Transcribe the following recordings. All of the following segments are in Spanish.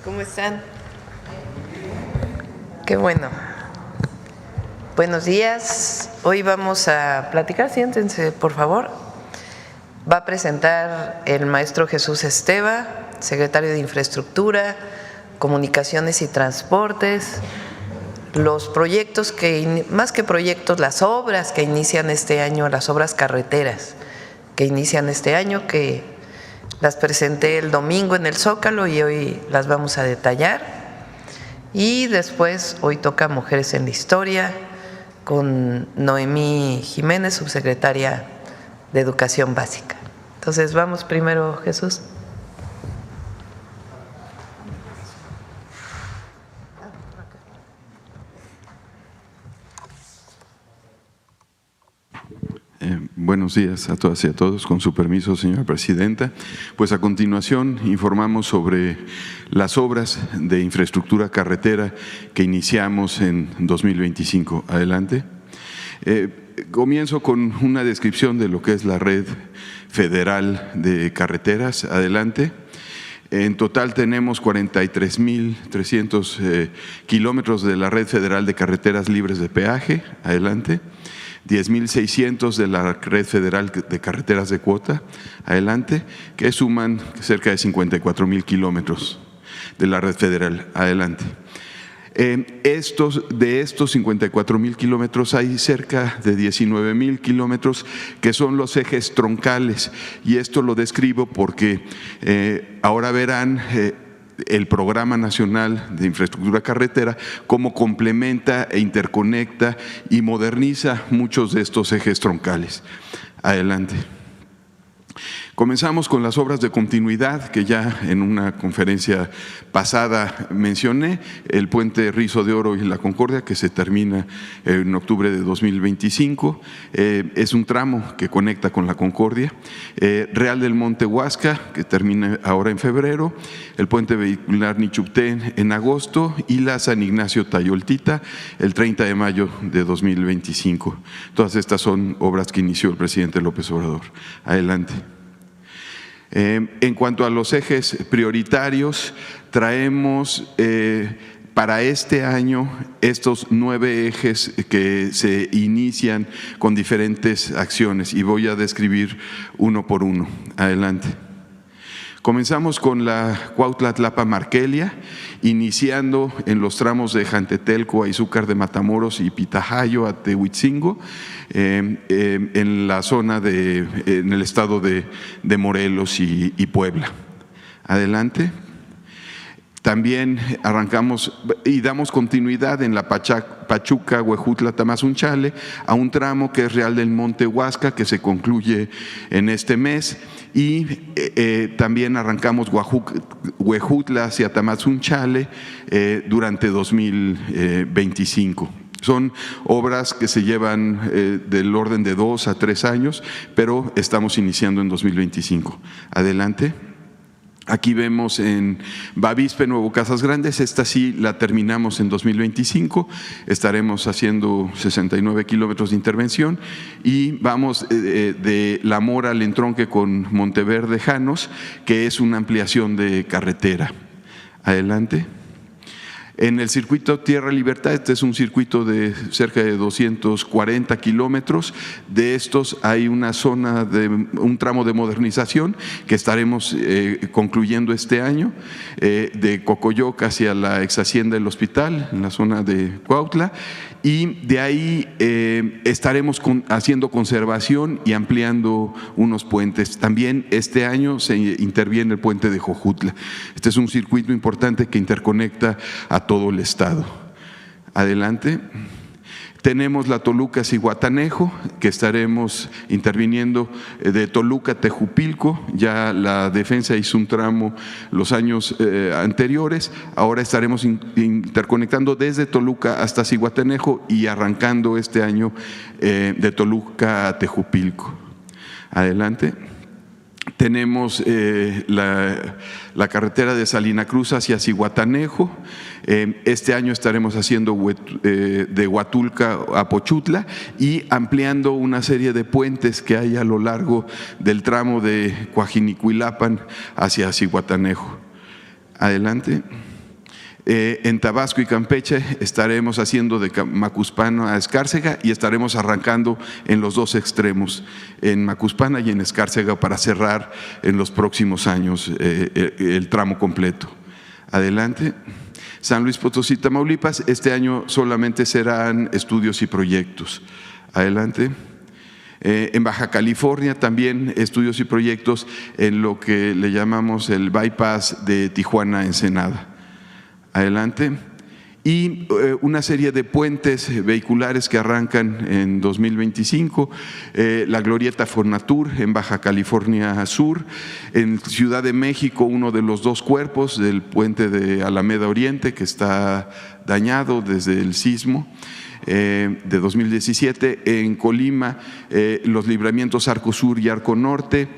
¿Cómo están? Qué bueno. Buenos días. Hoy vamos a platicar. Siéntense, por favor. Va a presentar el maestro Jesús Esteva, secretario de Infraestructura, Comunicaciones y Transportes, los proyectos más que proyectos, las obras que inician este año, las obras carreteras que inician este año, que las presenté el domingo en el Zócalo y hoy las vamos a detallar. Y después, hoy toca Mujeres en la Historia con Noemí Jiménez, subsecretaria de Educación Básica. Entonces, vamos primero, Jesús. Buenos días a todas y a todos. Con su permiso, señora presidenta. Pues a continuación informamos sobre las obras de infraestructura carretera que iniciamos en 2025. Adelante. Comienzo con una descripción de lo que es la red federal de carreteras. Adelante. En total tenemos 43.300 kilómetros de la red federal de carreteras libres de peaje. Adelante. 10.600 de la red federal de carreteras de cuota, adelante, que suman cerca de 54.000 kilómetros de la red federal, adelante. De estos 54.000 kilómetros hay cerca de 19.000 kilómetros que son los ejes troncales, y esto lo describo porque ahora verán el Programa Nacional de Infraestructura Carretera, cómo complementa e interconecta y moderniza muchos de estos ejes troncales. Adelante. Comenzamos con las obras de continuidad que ya en una conferencia pasada mencioné, el puente Rizo de Oro y la Concordia, que se termina en octubre de 2025, es un tramo que conecta con la Concordia, Real del Monte Huasca, que termina ahora en febrero, el puente vehicular Nichupté en agosto y la San Ignacio Tayoltita el 30 de mayo de 2025. Todas estas son obras que inició el presidente López Obrador. Adelante. En cuanto a los ejes prioritarios, traemos para este año estos 9 ejes que se inician con diferentes acciones y voy a describir uno por uno. Adelante. Comenzamos con la Cuautla-Tlapa-Marquelia, iniciando en los tramos de Jantetelco a Izúcar de Matamoros y Pitajayo a Tehuitzingo, en la zona en el estado de Morelos y Puebla. Adelante. También arrancamos y damos continuidad en la Pachuca, Huejutla, Tamazunchale, a un tramo que es Real del Monte Huasca, que se concluye en este mes, y también arrancamos Huejutla hacia Tamazunchale durante 2025. Son obras que se llevan del orden de 2 a 3 años, pero estamos iniciando en 2025. Adelante. Aquí vemos en Bavispe, Nuevo Casas Grandes, esta sí la terminamos en 2025, estaremos haciendo 69 kilómetros de intervención y vamos de La Mora al entronque con Monteverde Janos, que es una ampliación de carretera. Adelante. En el circuito Tierra Libertad, este es un circuito de cerca de 240 kilómetros. De estos hay un tramo de modernización que estaremos concluyendo este año, de Cocoyoc hacia la ex hacienda del hospital, en la zona de Cuautla, y de ahí estaremos haciendo conservación y ampliando unos puentes. También este año se interviene el puente de Jojutla. Este es un circuito importante que interconecta a todo el estado. Adelante. Tenemos la Toluca-Zihuatanejo, que estaremos interviniendo de Toluca a Tejupilco. Ya la defensa hizo un tramo los años anteriores. Ahora estaremos interconectando desde Toluca hasta Zihuatanejo y arrancando este año de Toluca a Tejupilco. Adelante. Tenemos la carretera de Salina Cruz hacia Zihuatanejo. Este año estaremos haciendo de Huatulca a Pochutla y ampliando una serie de puentes que hay a lo largo del tramo de Coajinicuilapan hacia Zihuatanejo. Adelante. En Tabasco y Campeche estaremos haciendo de Macuspana a Escárcega y estaremos arrancando en los dos extremos, en Macuspana y en Escárcega, para cerrar en los próximos años el tramo completo. Adelante. San Luis Potosí, Tamaulipas, este año solamente serán estudios y proyectos. Adelante. En Baja California también estudios y proyectos en lo que le llamamos el bypass de Tijuana-Ensenada. Adelante. Y una serie de puentes vehiculares que arrancan en 2025, la glorieta Fonatur en Baja California Sur, en Ciudad de México uno de los dos cuerpos del puente de Alameda Oriente que está dañado desde el sismo de 2017, en Colima los libramientos Arco Sur y Arco Norte,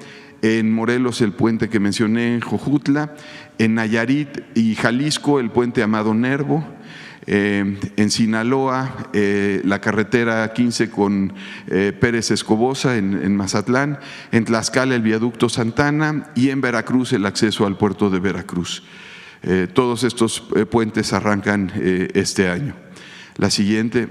en Morelos el puente que mencioné en Jojutla, en Nayarit y Jalisco el puente Amado Nervo, en Sinaloa la carretera 15 con Pérez Escobosa en Mazatlán, en Tlaxcala el viaducto Santana y en Veracruz el acceso al puerto de Veracruz. Todos estos puentes arrancan este año. La siguiente.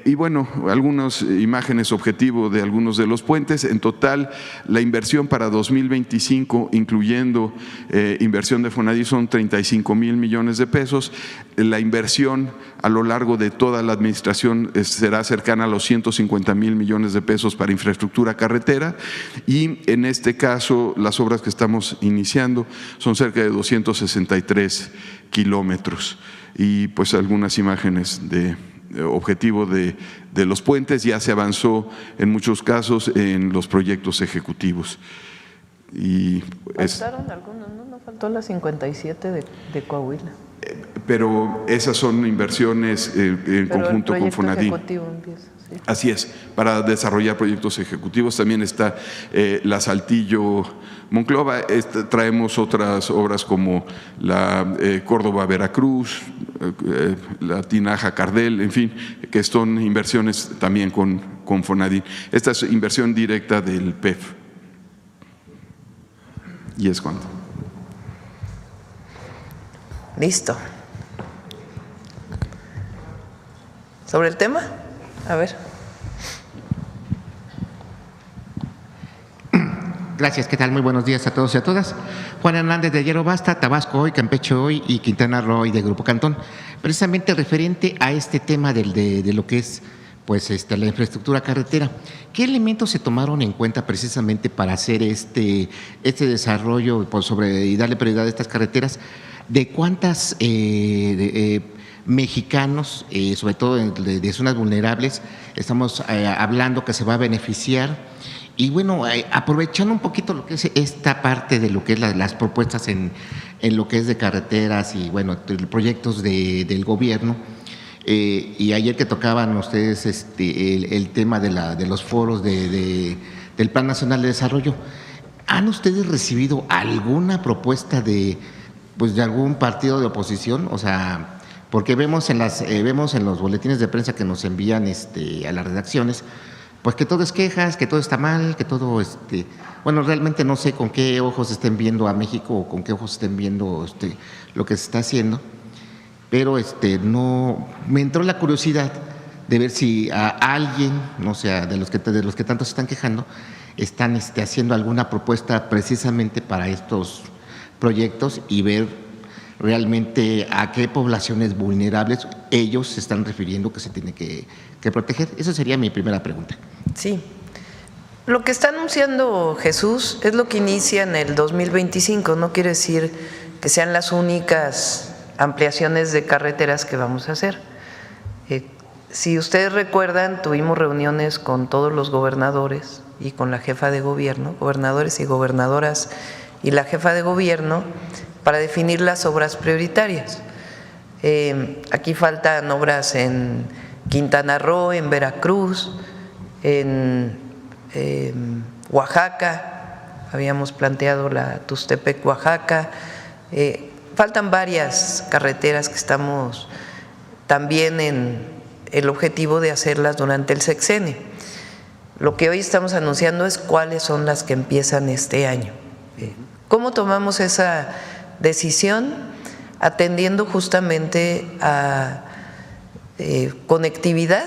Y bueno, algunas imágenes objetivo de algunos de los puentes. En total, la inversión para 2025, incluyendo inversión de Fonadí, son 35,000 millones de pesos. La inversión a lo largo de toda la administración será cercana a los 150,000 millones de pesos para infraestructura carretera, y en este caso las obras que estamos iniciando son cerca de 263 kilómetros. Y pues algunas imágenes de objetivo de los puentes. Ya se avanzó en muchos casos en los proyectos ejecutivos. Y faltaron algunos, ¿no? No faltó la 57 de Coahuila. Pero esas son inversiones en conjunto con Fonadí. Empieza, sí. Así es, para desarrollar proyectos ejecutivos. También está la Saltillo Monclova. Traemos otras obras como la Córdoba-Veracruz, la Tinaja-Cardel, en fin, que son inversiones también con Fonadí. Esta es inversión directa del PEF. ¿Y es cuánto? Listo. ¿Sobre el tema? A ver. Gracias, ¿qué tal? Muy buenos días a todos y a todas. Juan Hernández de Hierro Basta, Tabasco Hoy, Campeche Hoy y Quintana Roo Hoy de Grupo Cantón. Precisamente referente a este tema de lo que es pues la infraestructura carretera. ¿Qué elementos se tomaron en cuenta precisamente para hacer este desarrollo y darle prioridad a estas carreteras? ¿De cuántas mexicanos, sobre todo de zonas vulnerables, estamos hablando que se va a beneficiar? Y bueno, aprovechando un poquito lo que es esta parte de lo que es las propuestas en lo que es de carreteras y bueno, proyectos del gobierno, y ayer que tocaban ustedes el tema de los foros del Plan Nacional de Desarrollo, ¿han ustedes recibido alguna propuesta de algún partido de oposición? O sea, porque vemos en los boletines de prensa que nos envían a las redacciones, pues que todo es quejas, que todo está mal, que todo bueno, realmente no sé con qué ojos estén viendo a México o con qué ojos estén viendo lo que se está haciendo, pero no me entró la curiosidad de ver si a alguien, no sé, de los que tanto se están quejando, están haciendo alguna propuesta precisamente para estos proyectos y ver realmente a qué poblaciones vulnerables ellos se están refiriendo que se tiene que proteger. Esa sería mi primera pregunta. Sí. Lo que está anunciando Jesús es lo que inicia en el 2025. No quiere decir que sean las únicas ampliaciones de carreteras que vamos a hacer. Si ustedes recuerdan, tuvimos reuniones con todos los gobernadores y con la jefa de gobierno, gobernadores y gobernadoras y la jefa de gobierno, para definir las obras prioritarias. Aquí faltan obras en Quintana Roo, en Veracruz, en Oaxaca, habíamos planteado la Tustepec-Oaxaca. Faltan varias carreteras que estamos también en el objetivo de hacerlas durante el sexenio. Lo que hoy estamos anunciando es cuáles son las que empiezan este año. ¿Cómo tomamos esa decisión? Atendiendo justamente a conectividad.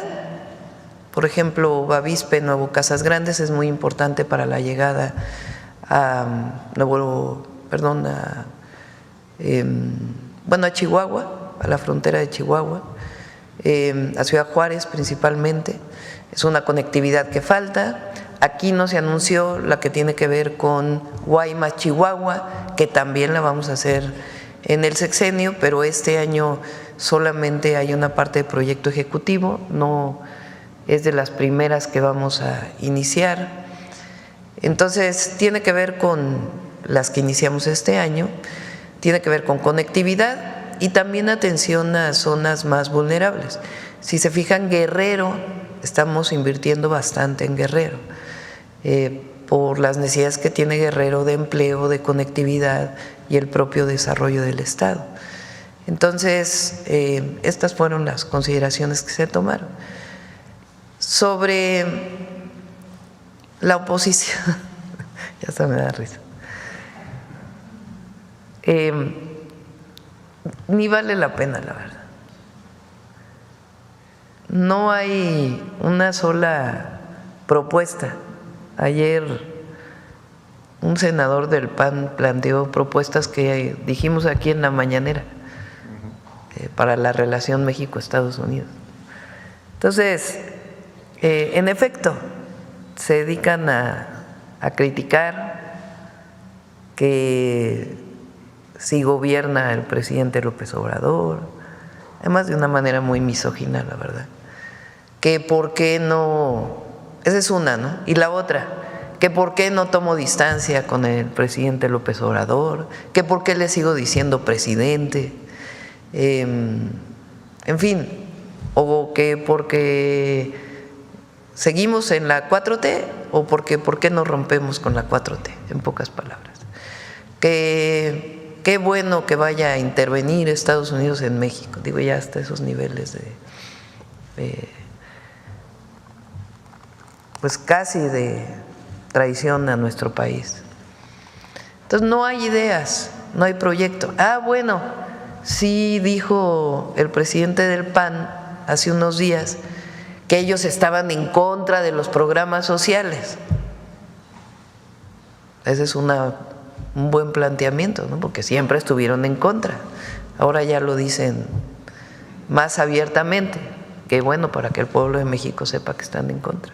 Por ejemplo, Bavispe, Nuevo Casas Grandes es muy importante para la llegada a a Chihuahua, a la frontera de Chihuahua, a Ciudad Juárez principalmente. Es una conectividad que falta. Aquí no se anunció la que tiene que ver con Guaymas, Chihuahua, que también la vamos a hacer en el sexenio, pero este año solamente hay una parte de proyecto ejecutivo, no es de las primeras que vamos a iniciar. Entonces, tiene que ver con las que iniciamos este año, tiene que ver con conectividad y también atención a zonas más vulnerables. Si se fijan, Guerrero, estamos invirtiendo bastante en Guerrero, por las necesidades que tiene Guerrero de empleo, de conectividad y el propio desarrollo del Estado. Entonces, estas fueron las consideraciones que se tomaron. Sobre la oposición, ya hasta me da risa, ni vale la pena, la verdad. No hay una sola propuesta. Ayer un senador del PAN planteó propuestas que dijimos aquí en la mañanera para la relación México-Estados Unidos. Entonces, en efecto, se dedican a criticar que si gobierna el presidente López Obrador, además de una manera muy misógina, la verdad, que por qué no, esa es una, ¿no? Y la otra, que por qué no tomo distancia con el presidente López Obrador, que por qué le sigo diciendo presidente, en fin, o que porque seguimos en la 4T o porque por qué no rompemos con la 4T, en pocas palabras. Que qué bueno que vaya a intervenir Estados Unidos en México, digo, ya hasta esos niveles de pues casi de traición a nuestro país. Entonces no hay ideas, no hay proyecto. Bueno, sí dijo el presidente del PAN hace unos días que ellos estaban en contra de los programas sociales. Ese es un buen planteamiento, ¿no? Porque siempre estuvieron en contra. Ahora ya lo dicen más abiertamente. Qué bueno para que el pueblo de México sepa que están en contra.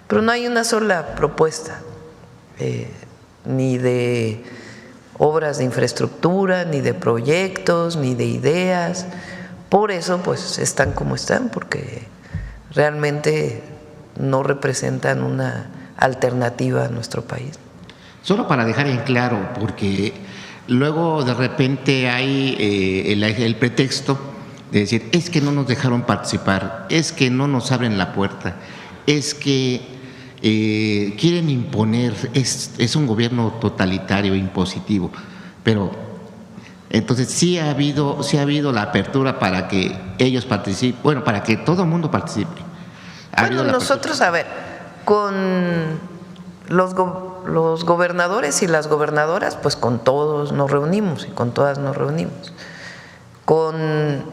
Pero no hay una sola propuesta, ni de obras de infraestructura, ni de proyectos, ni de ideas. Por eso, pues, están como están, porque realmente no representan una alternativa a nuestro país. Solo para dejar en claro, porque luego de repente hay el pretexto de decir, es que no nos dejaron participar, es que no nos abren la puerta, es que quieren imponer, es un gobierno totalitario, impositivo, pero entonces sí ha habido la apertura para que ellos participen, bueno, para que todo el mundo participe. Bueno, nosotros, a ver, con los gobernadores y las gobernadoras, pues con todos nos reunimos y con todas nos reunimos. Con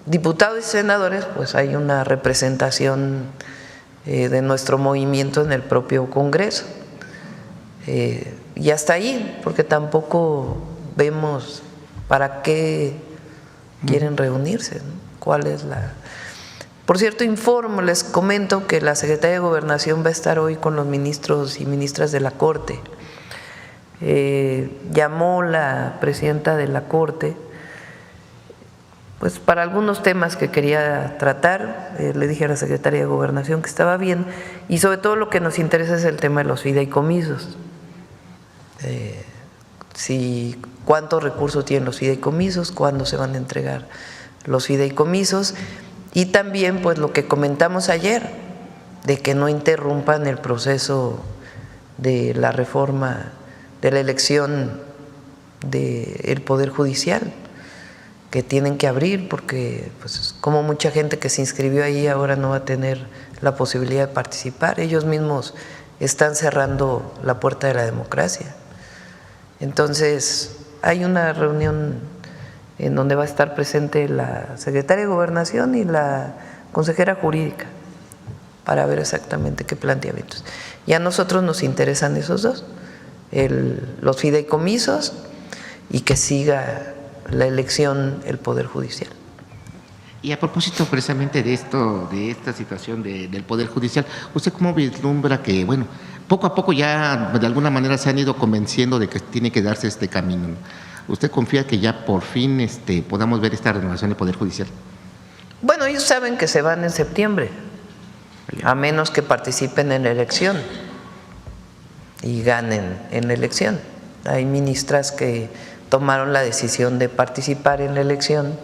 diputados y senadores, pues hay una representación de nuestro movimiento en el propio Congreso. Y hasta ahí, porque tampoco vemos para qué quieren reunirse, ¿no? ¿Cuál es la...? Por cierto, les comento que la Secretaría de Gobernación va a estar hoy con los ministros y ministras de la Corte. Llamó la presidenta de la Corte, pues para algunos temas que quería tratar, le dije a la Secretaría de Gobernación que estaba bien, y sobre todo lo que nos interesa es el tema de los fideicomisos. Cuántos recursos tienen los fideicomisos, cuándo se van a entregar los fideicomisos, y también pues lo que comentamos ayer, de que no interrumpan el proceso de la reforma de la elección del Poder Judicial, que tienen que abrir, porque pues como mucha gente que se inscribió ahí ahora no va a tener la posibilidad de participar. Ellos mismos están cerrando la puerta de la democracia. Entonces, hay una reunión en donde va a estar presente la secretaria de Gobernación y la consejera jurídica para ver exactamente qué planteamientos. Y a nosotros nos interesan esos dos, los fideicomisos y que siga la elección el Poder Judicial. Y a propósito precisamente de esto, de esta situación del Poder Judicial, ¿usted cómo vislumbra que, bueno, poco a poco ya de alguna manera se han ido convenciendo de que tiene que darse este camino? ¿Usted confía que ya por fin podamos ver esta renovación del Poder Judicial? Bueno, ellos saben que se van en septiembre, a menos que participen en la elección y ganen en la elección. Hay ministras que tomaron la decisión de participar en la elección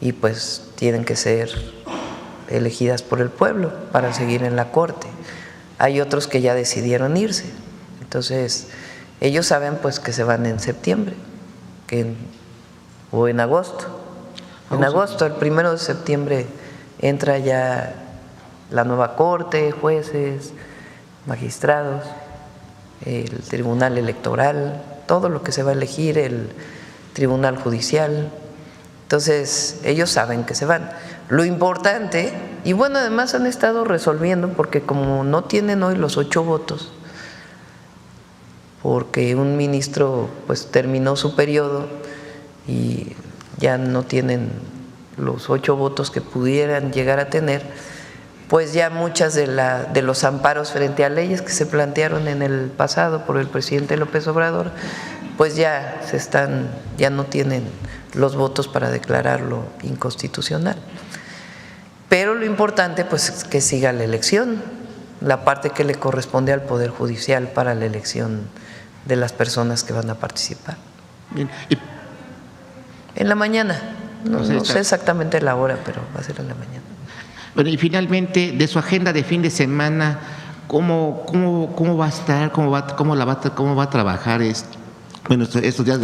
y pues tienen que ser elegidas por el pueblo para seguir en la Corte. Hay otros que ya decidieron irse. Entonces, ellos saben pues que se van en septiembre o en agosto. En agosto, el 1 de septiembre, entra ya la nueva Corte, jueces, magistrados, el Tribunal Electoral, todo lo que se va a elegir, el Tribunal Judicial. Entonces, ellos saben que se van. Lo importante, y bueno, además han estado resolviendo, porque como no tienen hoy los 8 votos, porque un ministro pues terminó su periodo y ya no tienen los 8 votos que pudieran llegar a tener, pues ya muchas de los amparos frente a leyes que se plantearon en el pasado por el presidente López Obrador, pues ya no tienen los votos para declararlo inconstitucional. Pero lo importante pues es que siga la elección, la parte que le corresponde al Poder Judicial para la elección de las personas que van a participar. Bien. En la mañana, no sé exactamente la hora, pero va a ser en la mañana. Bueno, y finalmente, de su agenda de fin de semana, ¿cómo va a estar? ¿Cómo va a trabajar esto? Bueno, estos días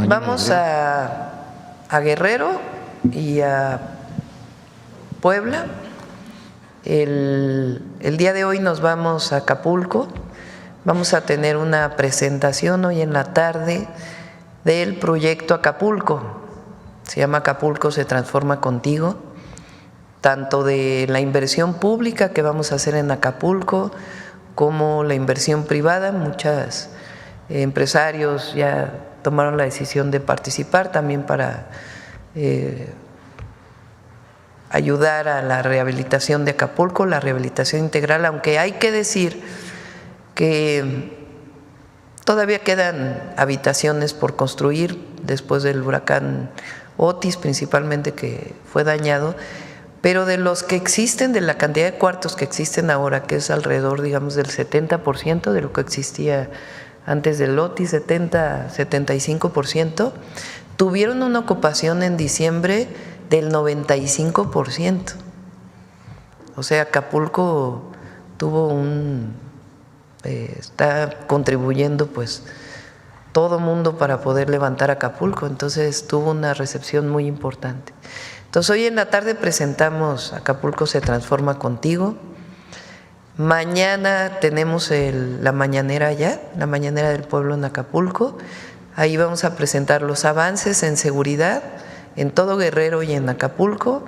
vamos a Guerrero y a Puebla. El día de hoy nos vamos a Acapulco. Vamos a tener una presentación hoy en la tarde del proyecto Acapulco. Se llama Acapulco se transforma contigo, tanto de la inversión pública que vamos a hacer en Acapulco como la inversión privada. Muchos empresarios ya tomaron la decisión de participar también para ayudar a la rehabilitación de Acapulco, la rehabilitación integral, aunque hay que decir que todavía quedan habitaciones por construir después del huracán Otis, principalmente, que fue dañado, pero de los que existen, de la cantidad de cuartos que existen ahora, que es alrededor, digamos, del 70% de lo que existía antes del Otis, 75%, tuvieron una ocupación en diciembre del 95%. O sea, Acapulco está contribuyendo pues todo mundo para poder levantar Acapulco, entonces tuvo una recepción muy importante. Entonces hoy en la tarde presentamos Acapulco se transforma contigo. Mañana tenemos la mañanera allá, la mañanera del pueblo en Acapulco. Ahí vamos a presentar los avances en seguridad en todo Guerrero y en Acapulco.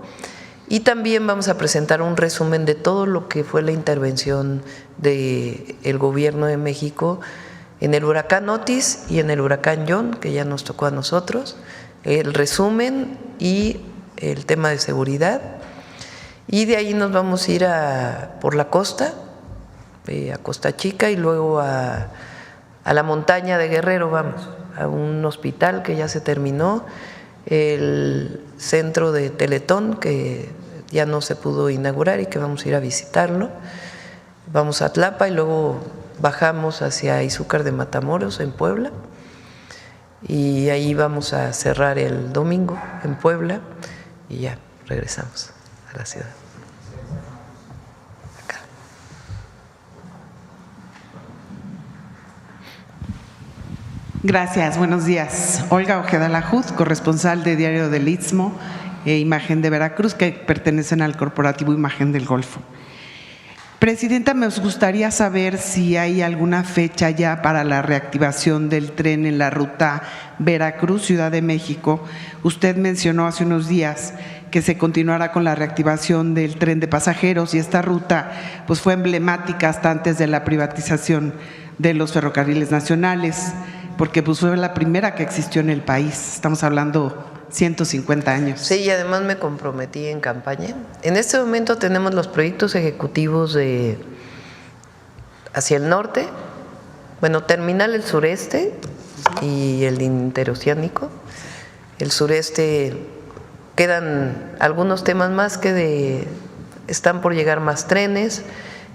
Y también vamos a presentar un resumen de todo lo que fue la intervención del gobierno de México en el huracán Otis y en el huracán John, que ya nos tocó a nosotros, el resumen y el tema de seguridad. Y de ahí nos vamos a ir por la costa, a Costa Chica, y luego a la montaña de Guerrero, vamos, a un hospital que ya se terminó, el centro de Teletón, que ya no se pudo inaugurar y que vamos a ir a visitarlo. Vamos a Tlapa y luego bajamos hacia Izúcar de Matamoros, en Puebla, y ahí vamos a cerrar el domingo en Puebla y ya regresamos a la ciudad. Acá. Gracias, buenos días. Olga Ojeda Lajud, corresponsal de Diario del Istmo e Imagen de Veracruz, que pertenecen al corporativo Imagen del Golfo. Presidenta, me gustaría saber si hay alguna fecha ya para la reactivación del tren en la ruta Veracruz-Ciudad de México. Usted mencionó hace unos días que se continuará con la reactivación del tren de pasajeros y esta ruta pues fue emblemática hasta antes de la privatización de los ferrocarriles nacionales, porque pues fue la primera que existió en el país. Estamos hablando 150 años. Sí, y además me comprometí en campaña. En este momento tenemos los proyectos ejecutivos hacia el norte, bueno, terminal el sureste y el interoceánico. El sureste quedan algunos temas más están por llegar más trenes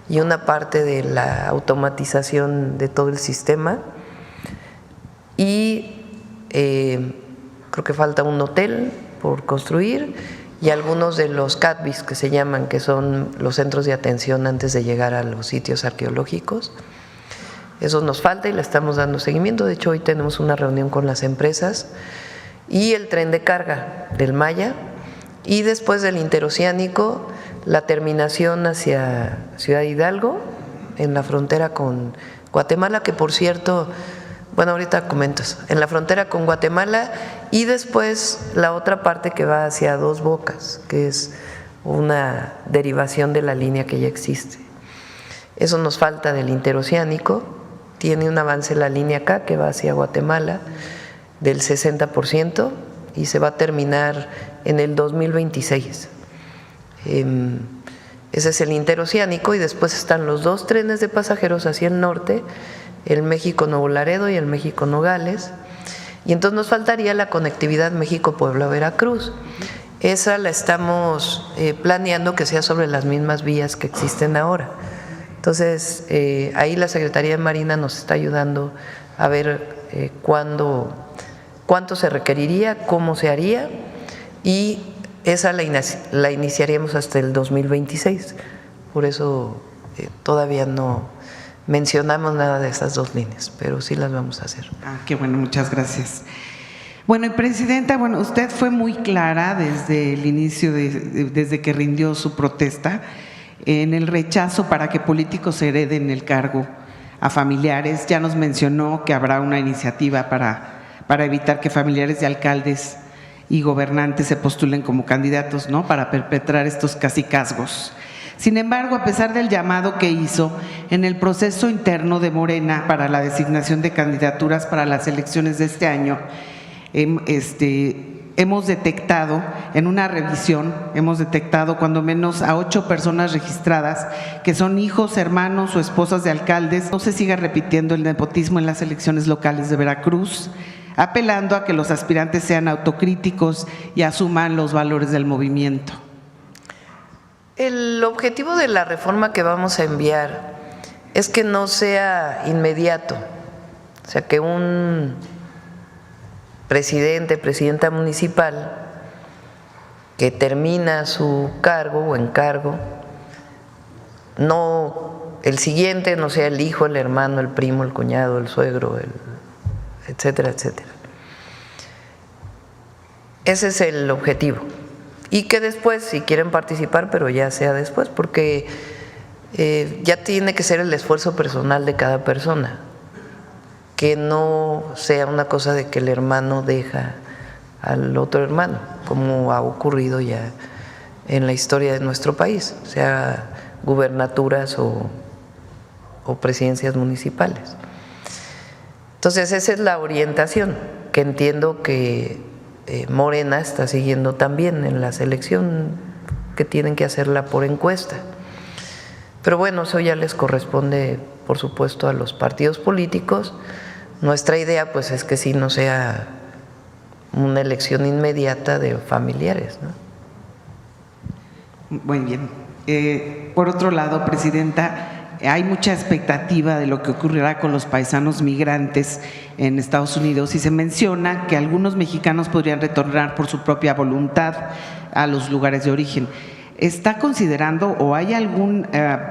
y una parte de la automatización de todo el sistema. Y creo que falta un hotel por construir y algunos de los CATBIS que se llaman, que son los centros de atención antes de llegar a los sitios arqueológicos. Eso nos falta y le estamos dando seguimiento. De hecho, hoy tenemos una reunión con las empresas. Y el tren de carga del Maya y después del interoceánico, la terminación hacia Ciudad Hidalgo, en la frontera con Guatemala, que por cierto… Bueno, ahorita comentas, en la frontera con Guatemala y después la otra parte que va hacia Dos Bocas, que es una derivación de la línea que ya existe. Eso nos falta del interoceánico, tiene un avance la línea acá que va hacia Guatemala del 60% y se va a terminar en el 2026. Ese es el interoceánico y después están los dos trenes de pasajeros hacia el norte, el México-Nuevo Laredo y el México-Nogales, y entonces nos faltaría la conectividad México-Puebla-Veracruz. Esa la estamos planeando que sea sobre las mismas vías que existen ahora. Entonces, ahí la Secretaría de Marina nos está ayudando a ver cuánto se requeriría, cómo se haría, y esa la iniciaríamos hasta el 2026. Por eso todavía no mencionamos nada de esas dos líneas, pero sí las vamos a hacer. Qué bueno, muchas gracias. Bueno, y Presidenta, usted fue muy clara desde el inicio, desde que rindió su protesta, en el rechazo para que políticos hereden el cargo a familiares. Ya nos mencionó que habrá una iniciativa para evitar que familiares de alcaldes y gobernantes se postulen como candidatos, ¿no?, para perpetrar estos cacicazgos. Sin embargo, a pesar del llamado que hizo en el proceso interno de Morena para la designación de candidaturas para las elecciones de este año, hemos detectado, en una revisión, cuando menos a 8 personas registradas que son hijos, hermanos o esposas de alcaldes. No se siga repitiendo el nepotismo en las elecciones locales de Veracruz, apelando a que los aspirantes sean autocríticos y asuman los valores del movimiento. El objetivo de la reforma que vamos a enviar es que no sea inmediato, o sea, que un presidenta municipal que termina su cargo o encargo, el siguiente no sea el hijo, el hermano, el primo, el cuñado, el suegro, etcétera, etcétera. Ese es el objetivo. Y que después, si quieren participar, pero ya sea después, porque ya tiene que ser el esfuerzo personal de cada persona, que no sea una cosa de que el hermano deja al otro hermano, como ha ocurrido ya en la historia de nuestro país, sea gubernaturas o presidencias municipales. Entonces, esa es la orientación que entiendo que Morena está siguiendo también en la selección, que tienen que hacerla por encuesta. Pero bueno, eso ya les corresponde, por supuesto, a los partidos políticos. Nuestra idea, pues, es que sí no sea una elección inmediata de familiares, ¿no? Muy bien. Por otro lado, Presidenta, hay mucha expectativa de lo que ocurrirá con los paisanos migrantes en Estados Unidos y se menciona que algunos mexicanos podrían retornar por su propia voluntad a los lugares de origen. ¿Está considerando o hay algún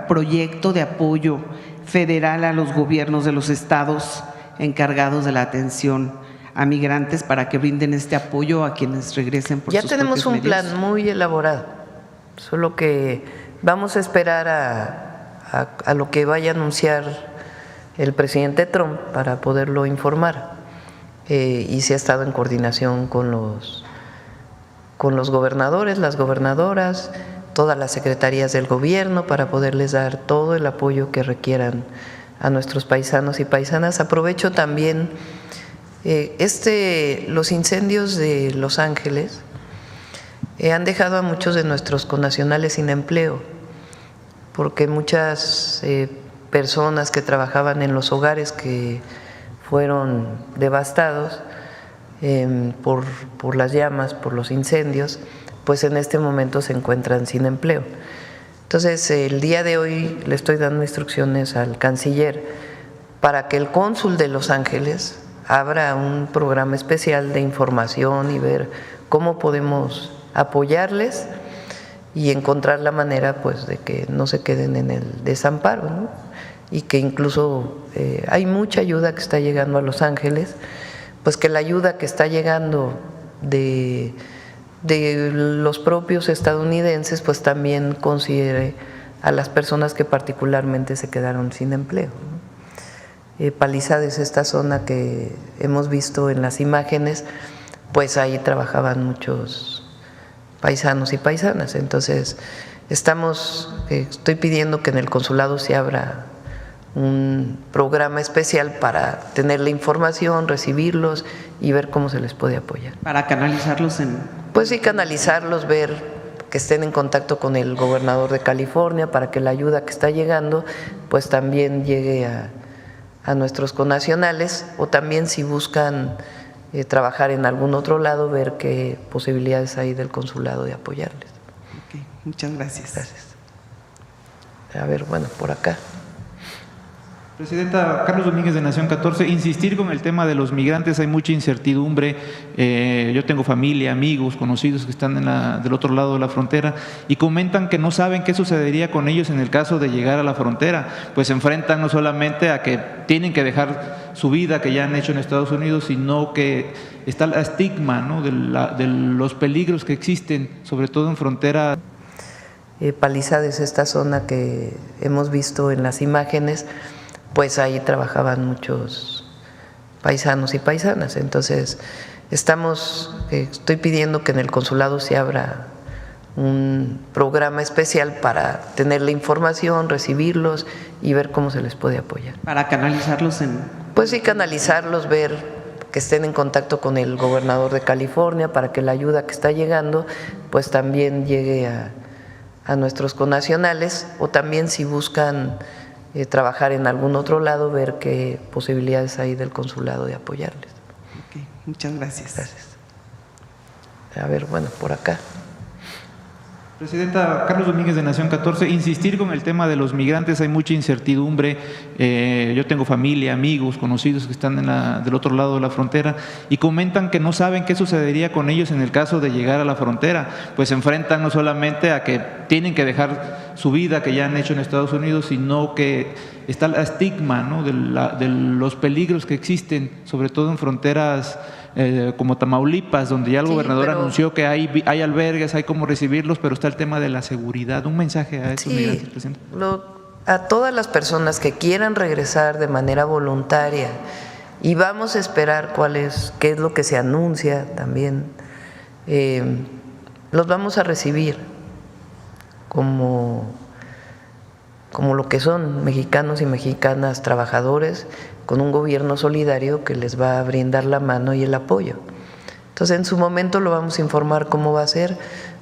proyecto de apoyo federal a los gobiernos de los estados encargados de la atención a migrantes para que brinden este apoyo a quienes regresen por Ya sus tenemos propios un medios? plan muy elaborado, solo que vamos a esperar a lo que vaya a anunciar el presidente Trump para poderlo informar. Y se ha estado en coordinación con los gobernadores, las gobernadoras, todas las secretarías del gobierno para poderles dar todo el apoyo que requieran a nuestros paisanos y paisanas. Aprovecho también los incendios de Los Ángeles han dejado a muchos de nuestros connacionales sin empleo, porque muchas personas que trabajaban en los hogares que fueron devastados por las llamas, por los incendios, pues en este momento se encuentran sin empleo. Entonces, el día de hoy le estoy dando instrucciones al canciller para que el cónsul de Los Ángeles abra un programa especial de información y ver cómo podemos apoyarles y encontrar la manera pues de que no se queden en el desamparo, ¿no? Y que incluso hay mucha ayuda que está llegando a Los Ángeles, pues que la ayuda que está llegando de los propios estadounidenses pues también considere a las personas que particularmente se quedaron sin empleo, ¿no? Palisades, esta zona que hemos visto en las imágenes, pues ahí trabajaban muchos paisanos y paisanas. Entonces estoy pidiendo que en el consulado se abra un programa especial para tener la información, recibirlos y ver cómo se les puede apoyar. Para canalizarlos en… Pues sí, canalizarlos, ver que estén en contacto con el gobernador de California para que la ayuda que está llegando pues también llegue a nuestros connacionales, o también si buscan trabajar en algún otro lado, ver qué posibilidades hay del consulado de apoyarles. Ok, muchas gracias. Gracias. A ver, bueno, por acá. Presidenta, Carlos Domínguez de Nación 14, insistir con el tema de los migrantes, hay mucha incertidumbre, yo tengo familia, amigos, conocidos que están del otro lado de la frontera y comentan que no saben qué sucedería con ellos en el caso de llegar a la frontera, pues se enfrentan no solamente a que tienen que dejar su vida que ya han hecho en Estados Unidos, sino que está el estigma, ¿no?, de los peligros que existen, sobre todo en frontera. Palisades, esta zona que hemos visto en las imágenes, pues ahí trabajaban muchos paisanos y paisanas. Entonces, estoy pidiendo que en el consulado se abra un programa especial para tener la información, recibirlos y ver cómo se les puede apoyar. Para canalizarlos en… Pues sí, canalizarlos, ver que estén en contacto con el gobernador de California para que la ayuda que está llegando pues también llegue a nuestros connacionales, o también si buscan trabajar en algún otro lado, ver qué posibilidades hay del consulado de apoyarles. Ok, muchas gracias. Gracias. A ver, bueno, por acá. Presidenta, Carlos Domínguez de Nación 14, insistir con el tema de los migrantes, hay mucha incertidumbre, yo tengo familia, amigos, conocidos que están del otro lado de la frontera y comentan que no saben qué sucedería con ellos en el caso de llegar a la frontera, pues se enfrentan no solamente a que tienen que dejar su vida que ya han hecho en Estados Unidos, sino que está el estigma, ¿no?, de los peligros que existen, sobre todo en fronteras como Tamaulipas, donde ya el gobernador anunció que hay albergues, hay cómo recibirlos, pero está el tema de la seguridad. Un mensaje a esos migrantes, presidente. A todas las personas que quieran regresar de manera voluntaria, y vamos a esperar qué es lo que se anuncia también, los vamos a recibir como lo que son, mexicanos y mexicanas trabajadores, con un gobierno solidario que les va a brindar la mano y el apoyo. Entonces, en su momento lo vamos a informar cómo va a ser,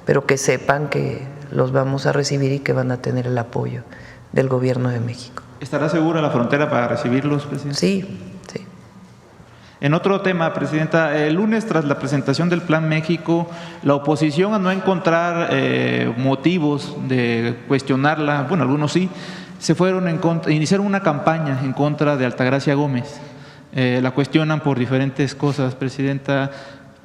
pero que sepan que los vamos a recibir y que van a tener el apoyo del gobierno de México. ¿Estará segura la frontera para recibirlos, presidente? Sí, sí. En otro tema, presidenta, el lunes tras la presentación del Plan México, la oposición, a no encontrar motivos de cuestionarla, bueno, algunos sí, se fueron iniciaron una campaña en contra de Altagracia Gómez. La cuestionan por diferentes cosas, presidenta.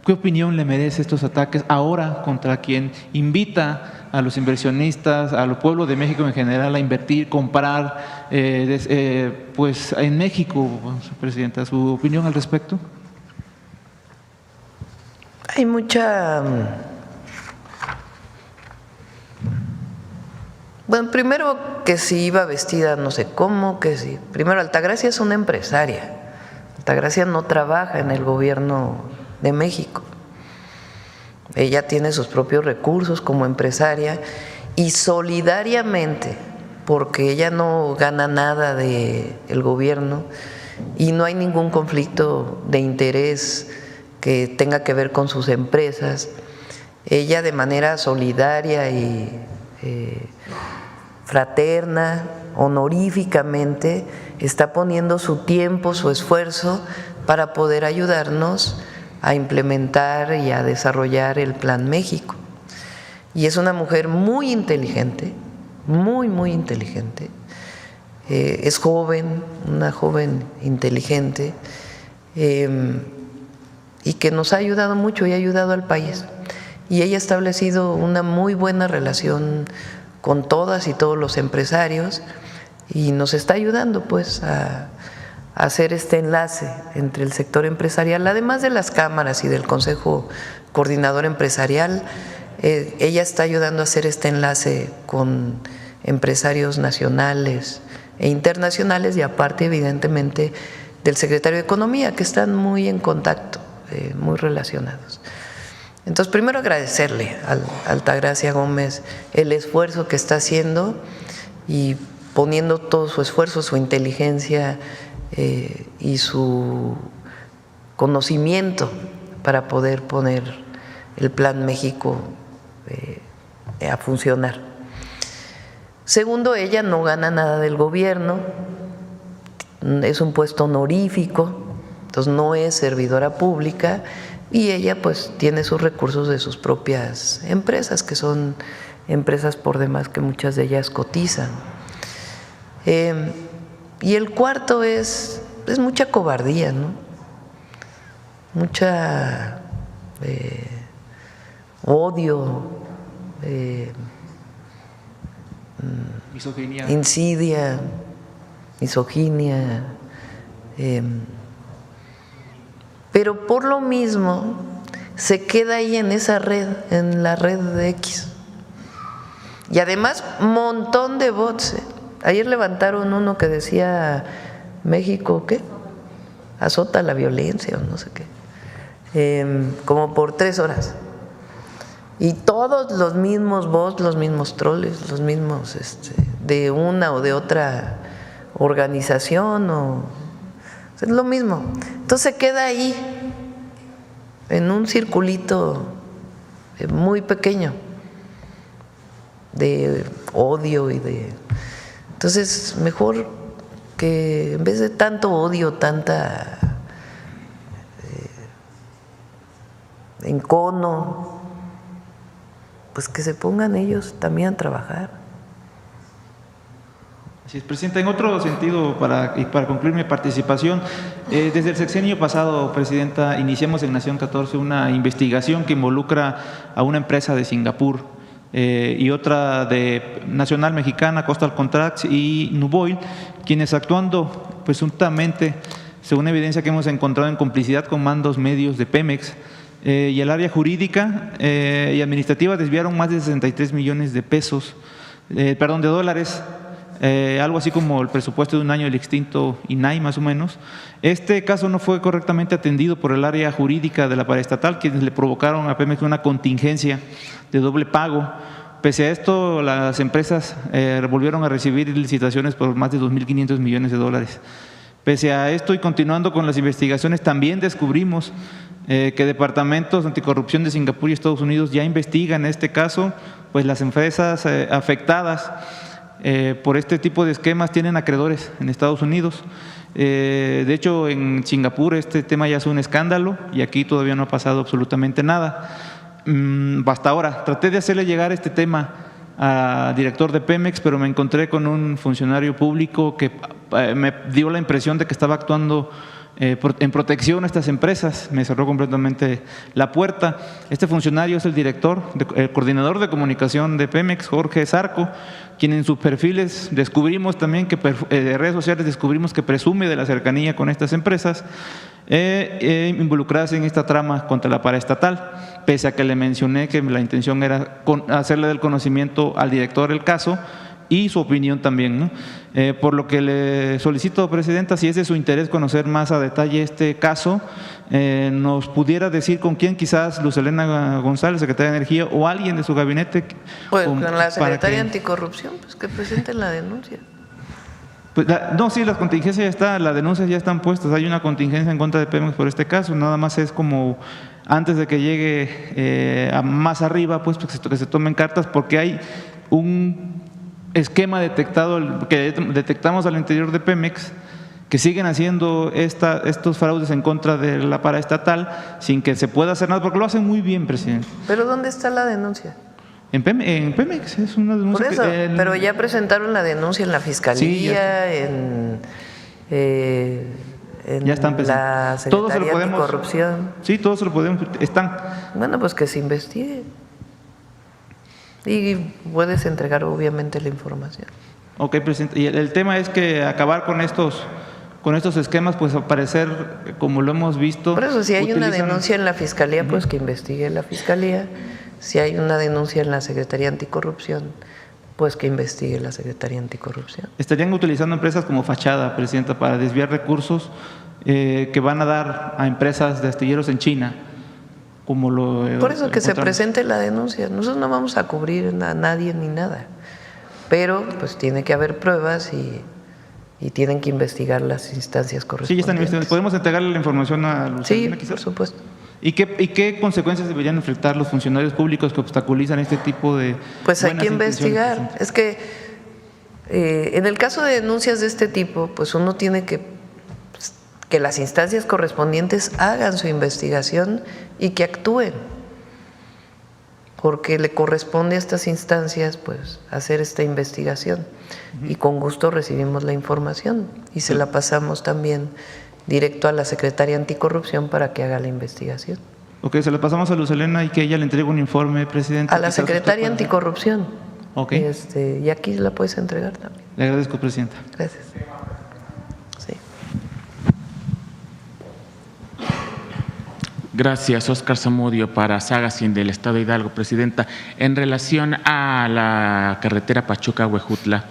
¿Qué opinión le merece estos ataques ahora contra quien invita a los inversionistas, al pueblo de México en general a invertir, comprar, pues en México, Presidenta? ¿Su opinión al respecto? Hay mucha… Bueno, primero que si iba vestida no sé cómo, que si… Primero, Altagracia es una empresaria. Altagracia no trabaja en el gobierno de México. Ella tiene sus propios recursos como empresaria y solidariamente, porque ella no gana nada del gobierno y no hay ningún conflicto de interés que tenga que ver con sus empresas, ella de manera solidaria y fraterna, honoríficamente, está poniendo su tiempo, su esfuerzo para poder ayudarnos a implementar y a desarrollar el Plan México. Y es una mujer muy inteligente, muy inteligente. Es joven, una joven inteligente, y que nos ha ayudado mucho y ha ayudado al país. Y ella ha establecido una muy buena relación con todas y todos los empresarios y nos está ayudando pues a hacer este enlace entre el sector empresarial, además de las cámaras y del Consejo Coordinador Empresarial. Ella está ayudando a hacer este enlace con empresarios nacionales e internacionales y aparte evidentemente del secretario de Economía, que están muy en contacto, muy relacionados. Entonces, primero agradecerle a Altagracia Gómez el esfuerzo que está haciendo y poniendo todo su esfuerzo, su inteligencia y su conocimiento para poder poner el Plan México a funcionar. Segundo, ella no gana nada del gobierno, es un puesto honorífico, entonces no es servidora pública y ella pues tiene sus recursos de sus propias empresas, que son empresas por demás que muchas de ellas cotizan. Y el cuarto es mucha cobardía, ¿no? Mucha odio, Misoginia. Insidia, misoginia, pero por lo mismo se queda ahí en esa red, en la red de X. Y además, montón de bots. Ayer levantaron uno que decía México, ¿qué? Azota la violencia o no sé qué. Como por 3 horas. Y todos los mismos bots, los mismos troles, los mismos de una o de otra organización, es lo mismo. Entonces se queda ahí, en un circulito muy pequeño de odio y de… Entonces, mejor que en vez de tanto odio, tanta encono, pues que se pongan ellos también a trabajar. Así es, Presidenta. En otro sentido, para concluir mi participación, desde el sexenio pasado, Presidenta, iniciamos en Nación 14 una investigación que involucra a una empresa de Singapur y otra de nacional mexicana, Coastal Contracts y Nuboil, quienes actuando presuntamente, según evidencia que hemos encontrado, en complicidad con mandos medios de Pemex y el área jurídica y administrativa, desviaron más de 63 millones de pesos, de dólares, algo así como el presupuesto de un año del extinto INAI, más o menos. Este caso no fue correctamente atendido por el área jurídica de la paraestatal, quienes le provocaron a Pemex una contingencia de doble pago. Pese a esto, las empresas volvieron a recibir licitaciones por más de 2.500 millones de dólares. Pese a esto y continuando con las investigaciones, también descubrimos que departamentos anticorrupción de Singapur y Estados Unidos ya investigan este caso, pues las empresas afectadas por este tipo de esquemas tienen acreedores en Estados Unidos. De hecho, en Singapur este tema ya es un escándalo y aquí todavía no ha pasado absolutamente nada. Hasta ahora traté de hacerle llegar este tema al director de Pemex, pero me encontré con un funcionario público que me dio la impresión de que estaba actuando en protección a estas empresas. Me cerró completamente la puerta. Este funcionario es el coordinador de comunicación de Pemex, Jorge Zarco, quien en sus perfiles descubrimos también de redes sociales descubrimos que presume de la cercanía con estas empresas involucradas en esta trama contra la paraestatal, pese a que le mencioné que la intención era hacerle del conocimiento al director del caso y su opinión también, ¿no? Por lo que le solicito, Presidenta, si es de su interés conocer más a detalle este caso, nos pudiera decir con quién, quizás Luz Helena González, secretaria de Energía, o alguien de su gabinete. Pues con la secretaria anticorrupción, pues que presenten la denuncia. Pues no, sí, las contingencias ya están, las denuncias ya están puestas. Hay una contingencia en contra de Pemex por este caso, nada más es como antes de que llegue más arriba, pues que se tomen cartas, porque hay un esquema detectado que detectamos al interior de Pemex, que siguen haciendo estos fraudes en contra de la paraestatal sin que se pueda hacer nada, porque lo hacen muy bien, presidente. ¿Pero dónde está la denuncia? En Pemex es una denuncia. Por eso, pero ya presentaron la denuncia en la Fiscalía, sí, en ya están la Secretaría de Anticorrupción. Sí, todos lo podemos, están. Bueno, pues que se investigue. Y puedes entregar obviamente la información. Ok, presidente. Y el tema es que acabar con estos esquemas, pues al parecer, como lo hemos visto. Por eso, si hay una denuncia en la Fiscalía, pues que investigue la Fiscalía. Si hay una denuncia en la Secretaría Anticorrupción, pues que investigue la Secretaría Anticorrupción. Estarían utilizando empresas como fachada, Presidenta, para desviar recursos que van a dar a empresas de astilleros en China. Por eso que se presente la denuncia. Nosotros no vamos a cubrir a nadie ni nada, pero pues tiene que haber pruebas y tienen que investigar las instancias correspondientes. Sí, ya están investigando. ¿Podemos entregarle la información a Lucía? Sí, por supuesto. ¿Y qué consecuencias deberían enfrentar los funcionarios públicos que obstaculizan este tipo de Pues hay que investigar. Es que en el caso de denuncias de este tipo, pues uno tiene que las instancias correspondientes hagan su investigación y que actúen, porque le corresponde a estas instancias pues hacer esta investigación y con gusto recibimos la información y se la pasamos también directo a la Secretaría Anticorrupción para que haga la investigación. Ok, se la pasamos a Luz Helena y que ella le entregue un informe, Presidente. A la Secretaría Anticorrupción. Ok. Y aquí la puedes entregar también. Le agradezco, Presidenta. Gracias. Sí. Gracias, Óscar Zamudio, para Sagacín del Estado de Hidalgo. Presidenta, en relación a la carretera Pachuca-Huejutla,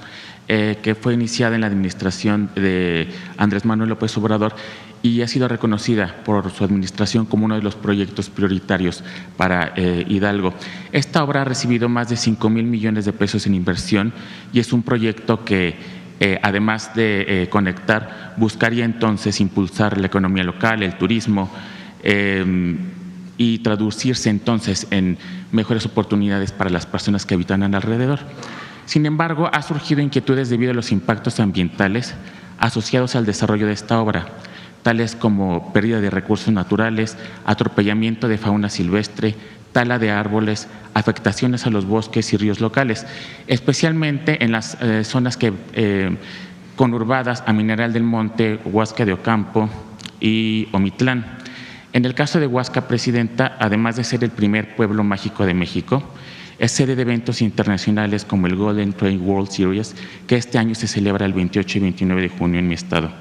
que fue iniciada en la administración de Andrés Manuel López Obrador y ha sido reconocida por su administración como uno de los proyectos prioritarios para Hidalgo. Esta obra ha recibido más de 5,000 millones de pesos en inversión y es un proyecto que, además de conectar, buscaría entonces impulsar la economía local, el turismo, y traducirse entonces en mejores oportunidades para las personas que habitan alrededor. Sin embargo, ha surgido inquietudes debido a los impactos ambientales asociados al desarrollo de esta obra, tales como pérdida de recursos naturales, atropellamiento de fauna silvestre, tala de árboles, afectaciones a los bosques y ríos locales, especialmente en las zonas conurbadas a Mineral del Monte, Huasca de Ocampo y Omitlán. En el caso de Huasca, Presidenta, además de ser el primer pueblo mágico de México, es sede de eventos internacionales como el Golden Trail World Series, que este año se celebra el 28 y 29 de junio en mi estado,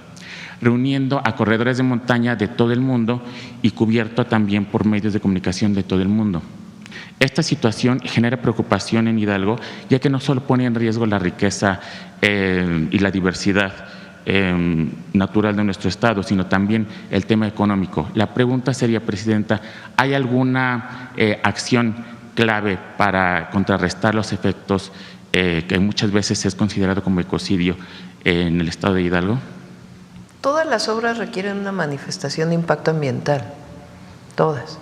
reuniendo a corredores de montaña de todo el mundo y cubierto también por medios de comunicación de todo el mundo. Esta situación genera preocupación en Hidalgo, ya que no solo pone en riesgo la riqueza y la diversidad natural de nuestro estado, sino también el tema económico. La pregunta sería, Presidenta, ¿hay alguna acción clave para contrarrestar los efectos que muchas veces es considerado como ecocidio en el estado de Hidalgo? Todas las obras requieren una manifestación de impacto ambiental, todas,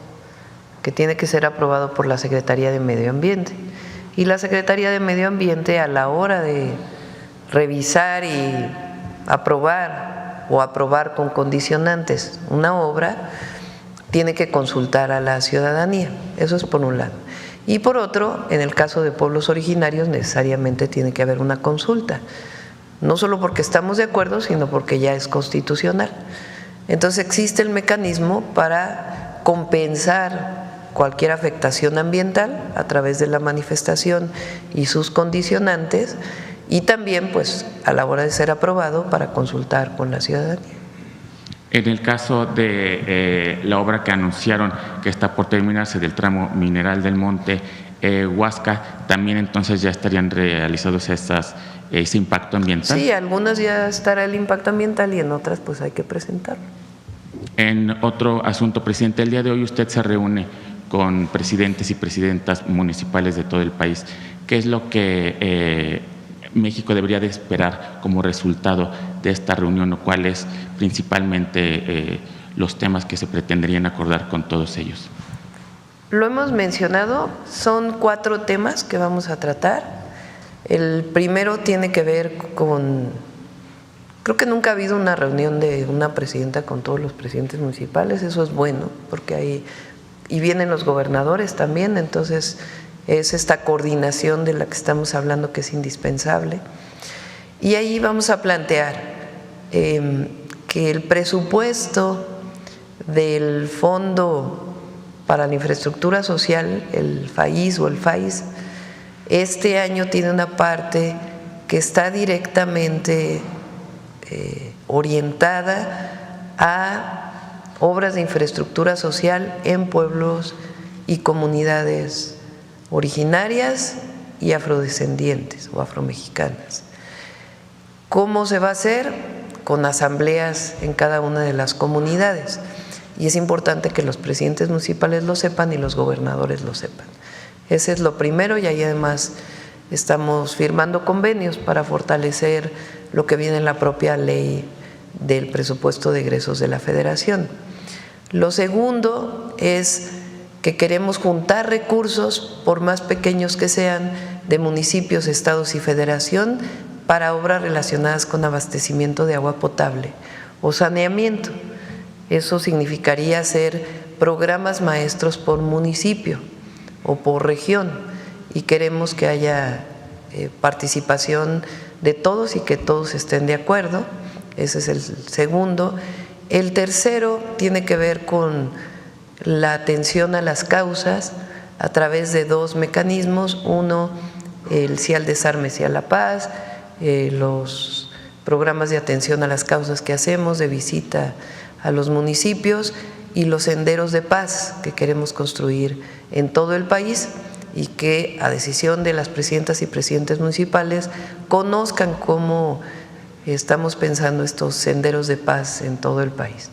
que tiene que ser aprobado por la Secretaría de Medio Ambiente. Y la Secretaría de Medio Ambiente, a la hora de revisar y aprobar o aprobar con condicionantes una obra, tiene que consultar a la ciudadanía. Eso es por un lado. Y por otro, en el caso de pueblos originarios, necesariamente tiene que haber una consulta, no solo porque estamos de acuerdo, sino porque ya es constitucional. Entonces existe el mecanismo para compensar cualquier afectación ambiental a través de la manifestación y sus condicionantes, y también pues a la hora de ser aprobado para consultar con la ciudadanía. En el caso de la obra que anunciaron que está por terminarse del tramo Mineral del Monte Huasca, también entonces ya estarían realizados ese impacto ambiental. Sí, algunas ya estará el impacto ambiental y en otras pues hay que presentarlo. En otro asunto, presidente, el día de hoy usted se reúne con presidentes y presidentas municipales de todo el país. ¿Qué es lo que México debería de esperar como resultado de esta reunión, o cuáles principalmente los temas que se pretenderían acordar con todos ellos? Lo hemos mencionado, son 4 temas que vamos a tratar. El primero tiene que ver con, creo que nunca ha habido una reunión de una presidenta con todos los presidentes municipales, eso es bueno, porque ahí, y vienen los gobernadores también, entonces es esta coordinación de la que estamos hablando que es indispensable. Y ahí vamos a plantear que el presupuesto del Fondo para la Infraestructura Social, el FAIS o el FAIS, este año tiene una parte que está directamente orientada a obras de infraestructura social en pueblos y comunidades originarias y afrodescendientes o afromexicanas. ¿Cómo se va a hacer? Con asambleas en cada una de las comunidades. Y es importante que los presidentes municipales lo sepan y los gobernadores lo sepan. Ese es lo primero, y ahí además estamos firmando convenios para fortalecer lo que viene en la propia ley del presupuesto de egresos de la Federación. Lo segundo es que queremos juntar recursos, por más pequeños que sean, de municipios, estados y federación para obras relacionadas con abastecimiento de agua potable o saneamiento. Eso significaría hacer programas maestros por municipio o por región, y queremos que haya participación de todos y que todos estén de acuerdo. Ese es el segundo. El tercero tiene que ver con la atención a las causas a través de 2 mecanismos. Uno, el Sí al Desarme, Sí a la Paz, los programas de atención a las causas que hacemos, de visita a los municipios, y los senderos de paz que queremos construir en todo el país, y que a decisión de las presidentas y presidentes municipales conozcan cómo estamos pensando estos senderos de paz en todo el país.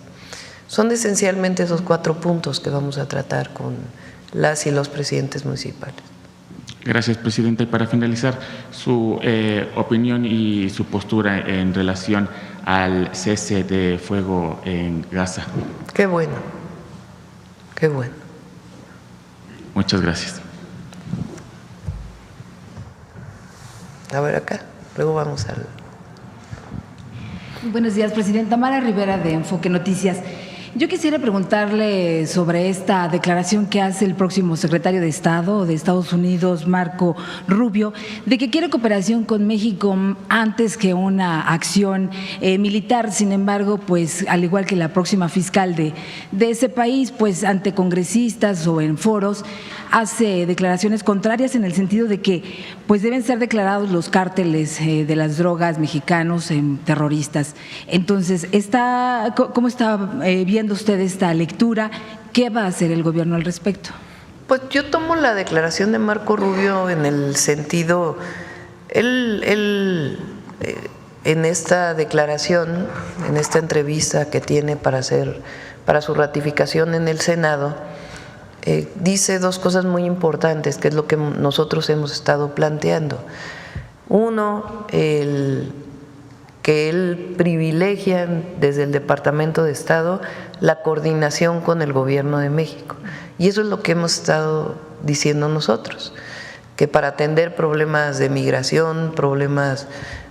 Son esencialmente esos 4 puntos que vamos a tratar con las y los presidentes municipales. Gracias, presidente. Y para finalizar, su opinión y su postura en relación al cese de fuego en Gaza. Qué bueno, qué bueno. Muchas gracias. A ver acá, luego vamos al… Buenos días, presidenta. Mara Rivera, de Enfoque Noticias. Yo quisiera preguntarle sobre esta declaración que hace el próximo secretario de Estado de Estados Unidos, Marco Rubio, de que quiere cooperación con México antes que una acción militar. Sin embargo, pues al igual que la próxima fiscal de ese país, pues ante congresistas o en foros, hace declaraciones contrarias en el sentido de que pues deben ser declarados los cárteles de las drogas mexicanos terroristas. Entonces, ¿cómo está viendo usted esta lectura? ¿Qué va a hacer el gobierno al respecto? Pues yo tomo la declaración de Marco Rubio en el sentido, él en esta declaración, en esta entrevista que tiene para su ratificación en el Senado, dice 2 cosas muy importantes, que es lo que nosotros hemos estado planteando. Uno, que él privilegia desde el Departamento de Estado la coordinación con el Gobierno de México. Y eso es lo que hemos estado diciendo nosotros, que para atender problemas de migración, problemas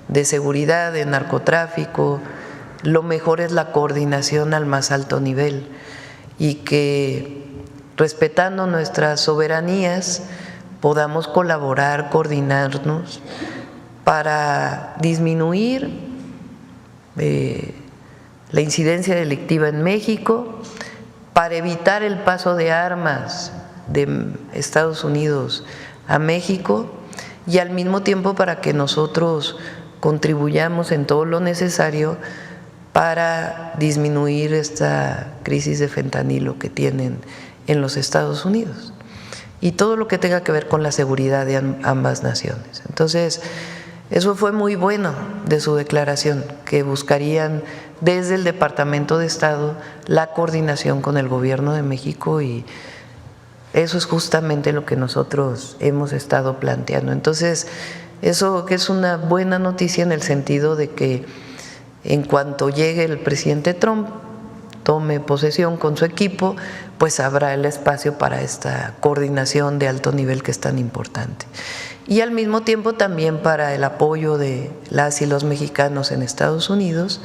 de seguridad, de narcotráfico, lo mejor es la coordinación al más alto nivel, y que respetando nuestras soberanías podamos colaborar, coordinarnos para disminuir la incidencia delictiva en México, para evitar el paso de armas de Estados Unidos a México y al mismo tiempo para que nosotros contribuyamos en todo lo necesario para disminuir esta crisis de fentanilo que tienen en los Estados Unidos y todo lo que tenga que ver con la seguridad de ambas naciones. Entonces, eso fue muy bueno de su declaración, que buscarían desde el Departamento de Estado la coordinación con el Gobierno de México, y eso es justamente lo que nosotros hemos estado planteando. Entonces, eso que es una buena noticia en el sentido de que en cuanto llegue el presidente Trump, tome posesión con su equipo, pues habrá el espacio para esta coordinación de alto nivel que es tan importante. Y al mismo tiempo también para el apoyo de las y los mexicanos en Estados Unidos,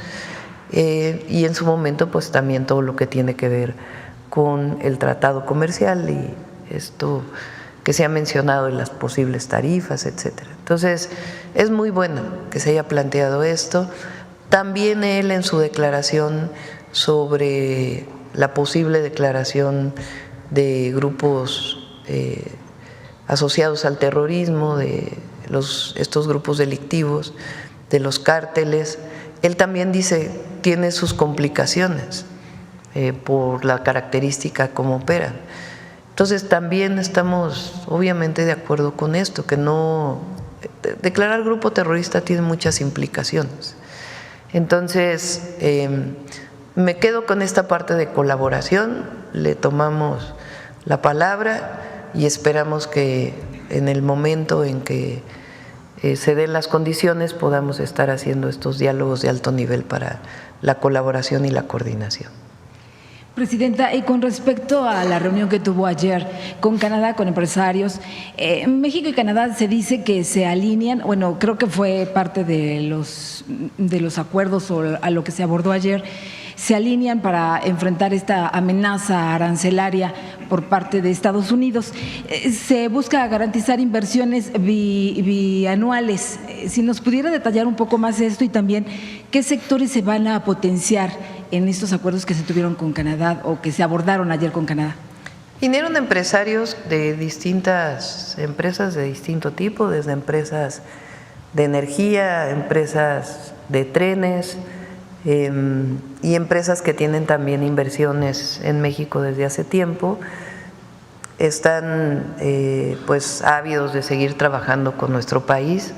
y en su momento pues también todo lo que tiene que ver con el tratado comercial y esto que se ha mencionado en las posibles tarifas, etcétera. Entonces, es muy bueno que se haya planteado esto. También él en su declaración sobre la posible declaración de grupos asociados al terrorismo, de estos grupos delictivos, de los cárteles, él también dice tiene sus complicaciones por la característica como operan. Entonces también estamos obviamente de acuerdo con esto, que no declarar grupo terrorista tiene muchas implicaciones. Entonces me quedo con esta parte de colaboración, le tomamos la palabra y esperamos que en el momento en que se den las condiciones podamos estar haciendo estos diálogos de alto nivel para la colaboración y la coordinación. Presidenta, y con respecto a la reunión que tuvo ayer con Canadá, con empresarios, México y Canadá se dice que se alinean, bueno, creo que fue parte de los acuerdos o a lo que se abordó ayer, se alinean para enfrentar esta amenaza arancelaria por parte de Estados Unidos. Se busca garantizar inversiones bianuales. Si nos pudiera detallar un poco más esto y también qué sectores se van a potenciar en estos acuerdos que se tuvieron con Canadá o que se abordaron ayer con Canadá. Vinieron empresarios de distintas empresas de distinto tipo, desde empresas de energía, empresas de trenes, y empresas que tienen también inversiones en México desde hace tiempo. Están pues ávidos de seguir trabajando con nuestro país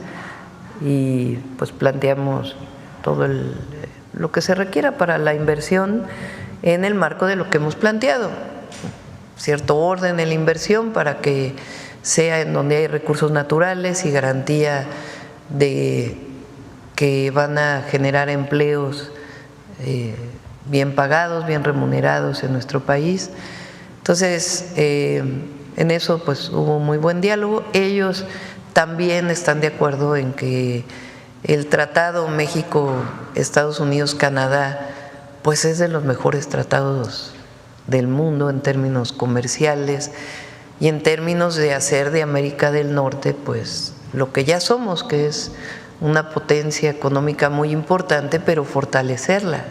y pues planteamos todo lo que se requiera para la inversión en el marco de lo que hemos planteado, cierto orden en la inversión para que sea en donde hay recursos naturales y garantía de que van a generar empleos bien pagados, bien remunerados en nuestro país. Entonces, en eso pues hubo muy buen diálogo. Ellos también están de acuerdo en que el tratado México, Estados Unidos, Canadá, pues es de los mejores tratados del mundo en términos comerciales y en términos de hacer de América del Norte pues lo que ya somos, que es una potencia económica muy importante, pero fortalecerla.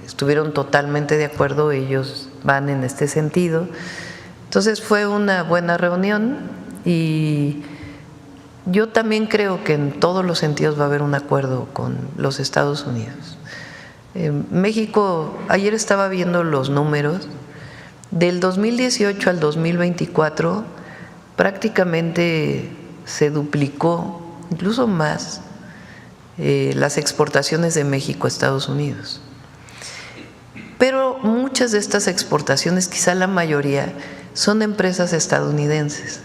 Estuvieron totalmente de acuerdo, ellos van en este sentido. Entonces fue una buena reunión y yo también creo que en todos los sentidos va a haber un acuerdo con los Estados Unidos. México, ayer estaba viendo los números, del 2018 al 2024 prácticamente se duplicó, incluso más, las exportaciones de México a Estados Unidos. Pero muchas de estas exportaciones, quizá la mayoría, son empresas estadounidenses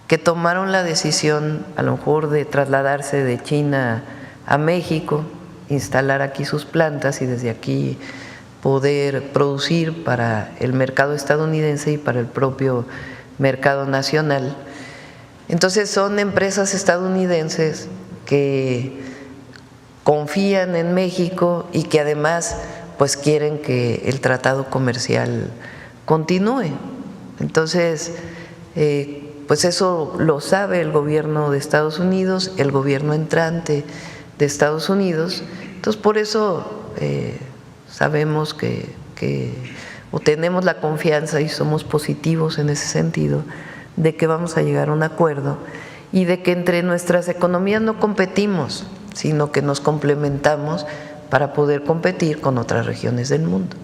que tomaron la decisión a lo mejor de trasladarse de China a México, instalar aquí sus plantas y desde aquí poder producir para el mercado estadounidense y para el propio mercado nacional. Entonces son empresas estadounidenses que confían en México y que además pues quieren que el tratado comercial continúe. Entonces, pues eso lo sabe el gobierno de Estados Unidos, el gobierno entrante de Estados Unidos. Entonces, por eso sabemos o tenemos la confianza y somos positivos en ese sentido de que vamos a llegar a un acuerdo y de que entre nuestras economías no competimos, sino que nos complementamos para poder competir con otras regiones del mundo.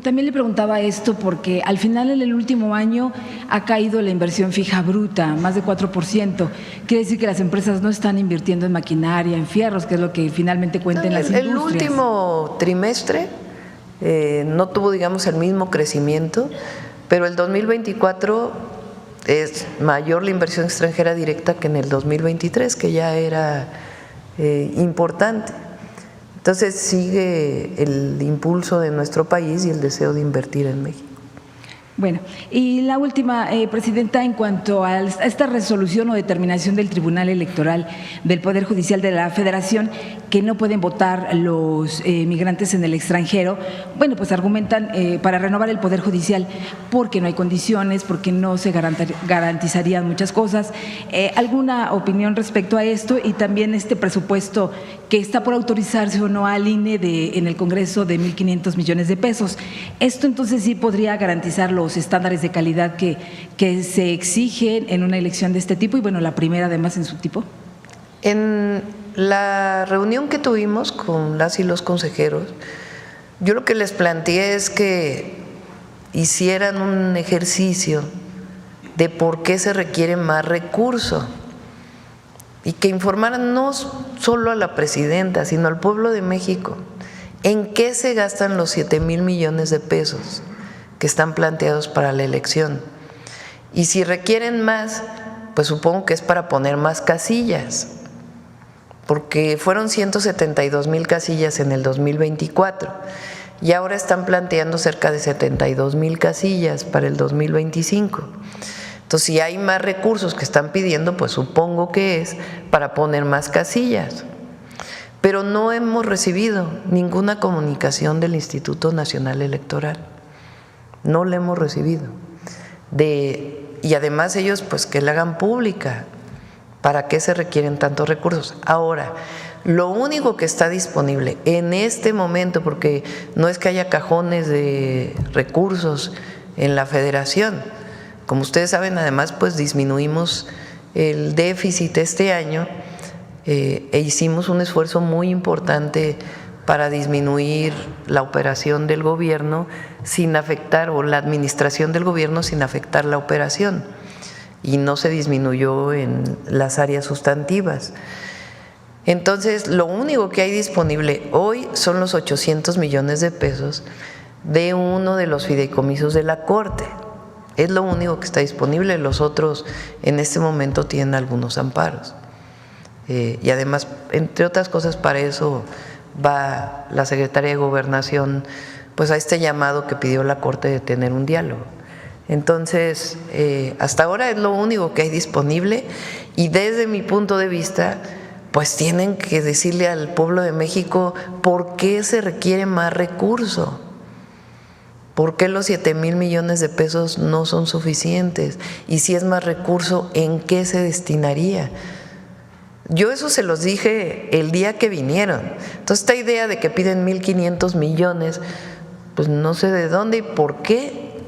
También le preguntaba esto porque al final en el último año ha caído la inversión fija bruta, más de 4%. Quiere decir que las empresas no están invirtiendo en maquinaria, en fierros, que es lo que finalmente cuentan las industrias. El último trimestre no tuvo, digamos, el mismo crecimiento, pero el 2024 es mayor la inversión extranjera directa que en el 2023, que ya era importante. Entonces sigue el impulso de nuestro país y el deseo de invertir en México. Bueno, y la última, Presidenta, en cuanto a esta resolución o determinación del Tribunal Electoral del Poder Judicial de la Federación, que no pueden votar los migrantes en el extranjero, bueno, pues argumentan para renovar el Poder Judicial porque no hay condiciones, porque no se garantizarían muchas cosas. ¿Alguna opinión respecto a esto? Y también este presupuesto que está por autorizarse o no al INE en el Congreso de 1.500 millones de pesos. Esto entonces sí podría garantizar los estándares de calidad que se exigen en una elección de este tipo y bueno, la primera además en su tipo. En la reunión que tuvimos con las y los consejeros, yo lo que les planteé es que hicieran un ejercicio de por qué se requiere más recurso y que informaran no solo a la presidenta, sino al pueblo de México en qué se gastan los 7,000 millones de pesos que están planteados para la elección. Y si requieren más, pues supongo que es para poner más casillas, porque fueron 172,000 casillas en el 2024 y ahora están planteando cerca de 72,000 casillas para el 2025. Entonces, si hay más recursos que están pidiendo, pues supongo que es para poner más casillas. Pero no hemos recibido ninguna comunicación del Instituto Nacional Electoral. No la hemos recibido. Y además ellos pues que la hagan pública. ¿Para qué se requieren tantos recursos? Ahora, lo único que está disponible en este momento, porque no es que haya cajones de recursos en la Federación, como ustedes saben, además pues disminuimos el déficit este año e hicimos un esfuerzo muy importante para disminuir la operación del gobierno sin afectar, o la administración del gobierno sin afectar la operación, y no se disminuyó en las áreas sustantivas. Entonces, lo único que hay disponible hoy son los 800 millones de pesos de uno de los fideicomisos de la Corte. Es lo único que está disponible, los otros en este momento tienen algunos amparos. Y además, entre otras cosas, para eso va la Secretaría de Gobernación pues a este llamado que pidió la Corte de tener un diálogo. Entonces, hasta ahora es lo único que hay disponible y desde mi punto de vista, pues tienen que decirle al pueblo de México por qué se requiere más recurso, por qué los 7,000 millones de pesos no son suficientes y si es más recurso, ¿en qué se destinaría? Yo eso se los dije el día que vinieron. Entonces, esta idea de que piden 1.500 millones, pues no sé de dónde y por qué.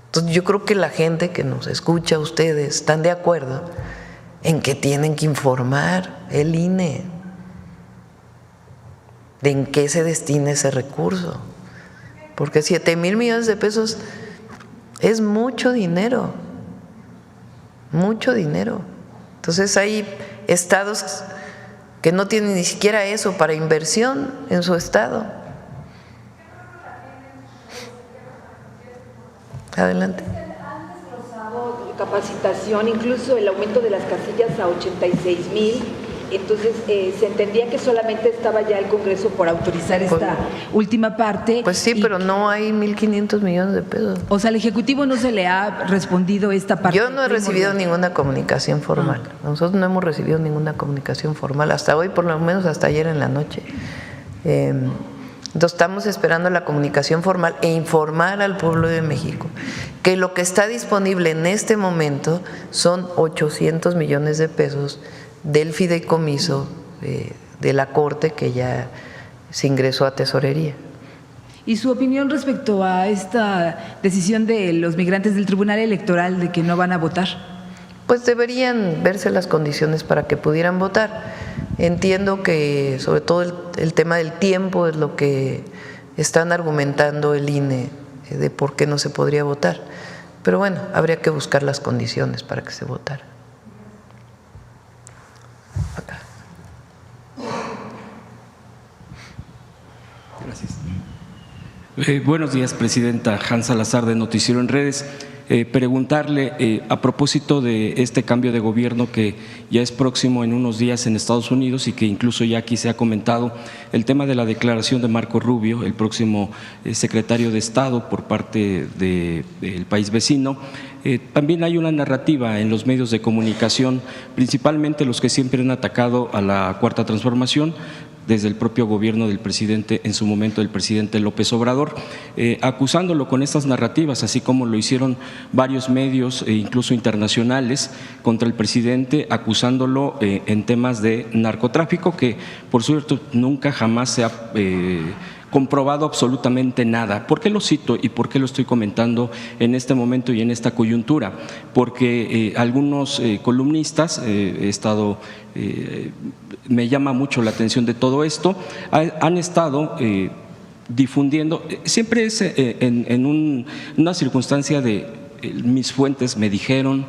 Entonces, yo creo que la gente que nos escucha, ustedes, están de acuerdo en que tienen que informar el INE de en qué se destina ese recurso. Porque 7,000 millones de pesos es mucho dinero, mucho dinero. Entonces hay estados que no tienen ni siquiera eso para inversión en su estado. Adelante. Han desglosado capacitación, incluso el aumento de las casillas a 86,000. Entonces, se entendía que solamente estaba ya el Congreso por autorizar esta última parte. Pues sí, pero no hay 1.500 millones de pesos. O sea, al Ejecutivo no se le ha respondido esta parte. Yo no he recibido ninguna comunicación formal. Nosotros no hemos recibido ninguna comunicación formal hasta hoy, por lo menos hasta ayer en la noche. Entonces estamos esperando la comunicación formal e informar al pueblo de México que lo que está disponible en este momento son 800 millones de pesos del fideicomiso de la Corte que ya se ingresó a Tesorería. ¿Y su opinión respecto a esta decisión de los migrantes del Tribunal Electoral de que no van a votar? Pues deberían verse las condiciones para que pudieran votar. Entiendo que sobre todo el tema del tiempo es lo que están argumentando el INE de por qué no se podría votar. Pero bueno, habría que buscar las condiciones para que se votara. Acá. Gracias. Buenos días, Presidenta. Hans Salazar, de Noticiero en Redes. Preguntarle a propósito de este cambio de gobierno que ya es próximo en unos días en Estados Unidos y que incluso ya aquí se ha comentado, el tema de la declaración de Marco Rubio, el próximo secretario de Estado por parte del país vecino. También hay una narrativa en los medios de comunicación, principalmente los que siempre han atacado a la Cuarta Transformación, desde el propio gobierno del presidente, en su momento el presidente López Obrador, acusándolo con estas narrativas, así como lo hicieron varios medios, incluso internacionales, contra el presidente, acusándolo en temas de narcotráfico, que por cierto nunca jamás se ha comprobado absolutamente nada. ¿Por qué lo cito y por qué lo estoy comentando en este momento y en esta coyuntura? Porque algunos columnistas, me llama mucho la atención de todo esto, han estado difundiendo, siempre es en una circunstancia de mis fuentes me dijeron,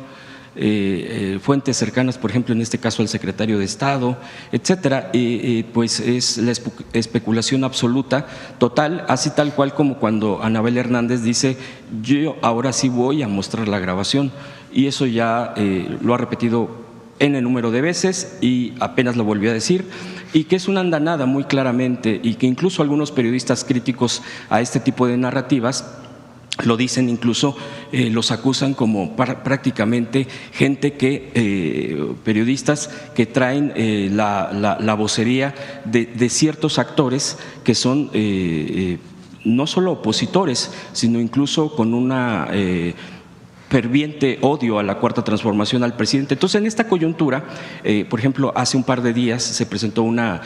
fuentes cercanas, por ejemplo, en este caso al secretario de Estado, etcétera, pues es la especulación absoluta, total, así tal cual como cuando Anabel Hernández dice, yo ahora sí voy a mostrar la grabación, y eso ya lo ha repetido N número de veces y apenas lo volvió a decir, y que es una andanada muy claramente, y que incluso algunos periodistas críticos a este tipo de narrativas lo dicen, incluso los acusan como prácticamente gente que, periodistas que traen la vocería de ciertos actores que son no solo opositores, sino incluso con una ferviente odio a la Cuarta Transformación, al presidente. Entonces, en esta coyuntura, por ejemplo, hace un par de días se presentó una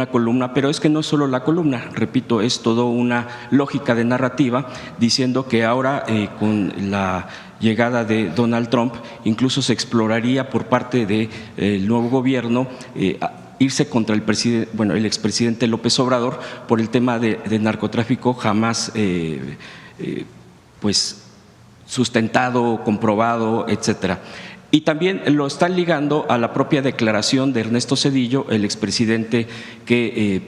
columna, pero es que no es solo la columna, repito, es toda una lógica de narrativa, diciendo que ahora con la llegada de Donald Trump, incluso se exploraría por parte del nuevo gobierno irse contra el presidente, bueno, el expresidente López Obrador por el tema de narcotráfico jamás pues sustentado, comprobado, etcétera. Y también lo están ligando a la propia declaración de Ernesto Zedillo, el expresidente que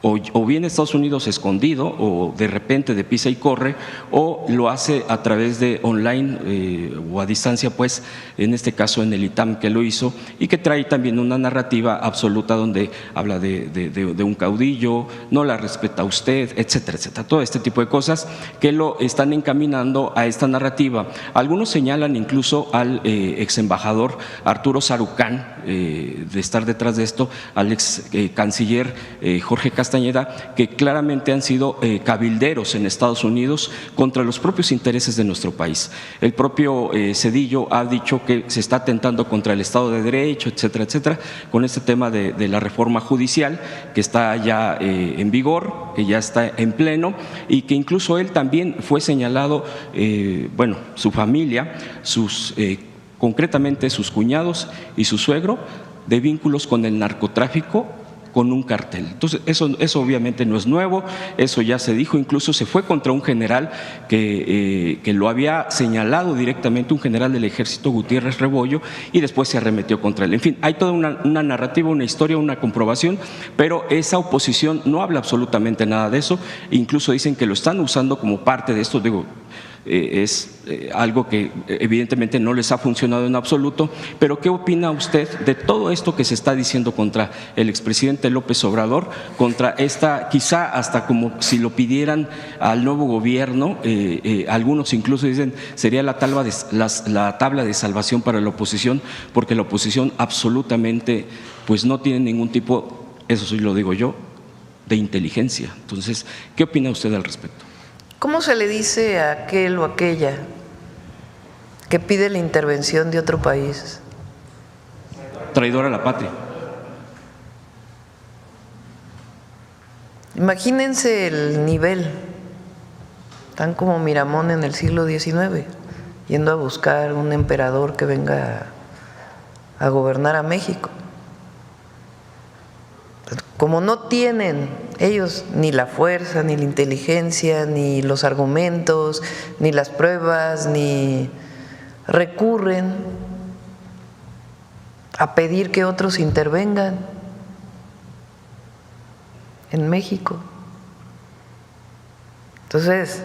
o viene a Estados Unidos escondido o de repente de pisa y corre, o lo hace a través de online o a distancia, pues en este caso en el ITAM que lo hizo, y que trae también una narrativa absoluta donde habla de un caudillo, no la respeta usted, etcétera, etcétera. Todo este tipo de cosas que lo están encaminando a esta narrativa. Algunos señalan incluso al ex embajador Arturo Sarucán de estar detrás de esto, al ex canciller Jorge Castañeda, que claramente han sido cabilderos en Estados Unidos contra los propios intereses de nuestro país. El propio Zedillo ha dicho que se está atentando contra el Estado de Derecho, etcétera, etcétera, con este tema de la reforma judicial que está ya en vigor, que ya está en pleno, y que incluso él también fue señalado, bueno, su familia, concretamente sus cuñados y su suegro, de vínculos con el narcotráfico, con un cartel. Entonces, eso obviamente no es nuevo, eso ya se dijo, incluso se fue contra un general que lo había señalado directamente, un general del ejército, Gutiérrez Rebollo, y después se arremetió contra él. En fin, hay toda una narrativa, una historia, una comprobación, pero esa oposición no habla absolutamente nada de eso, incluso dicen que lo están usando como parte de esto, digo, es algo que evidentemente no les ha funcionado en absoluto, pero ¿qué opina usted de todo esto que se está diciendo contra el expresidente López Obrador, contra esta, quizá hasta como si lo pidieran al nuevo gobierno, algunos incluso dicen sería la tabla de salvación para la oposición, porque la oposición absolutamente pues no tiene ningún tipo, eso sí lo digo yo, de inteligencia? Entonces, ¿qué opina usted al respecto? ¿Cómo se le dice a aquel o aquella que pide la intervención de otro país? Traidor a la patria. Imagínense el nivel, tan como Miramón en el siglo XIX, yendo a buscar un emperador que venga a gobernar a México. Como no tienen ellos ni la fuerza, ni la inteligencia, ni los argumentos, ni las pruebas, ni recurren a pedir que otros intervengan en México. Entonces,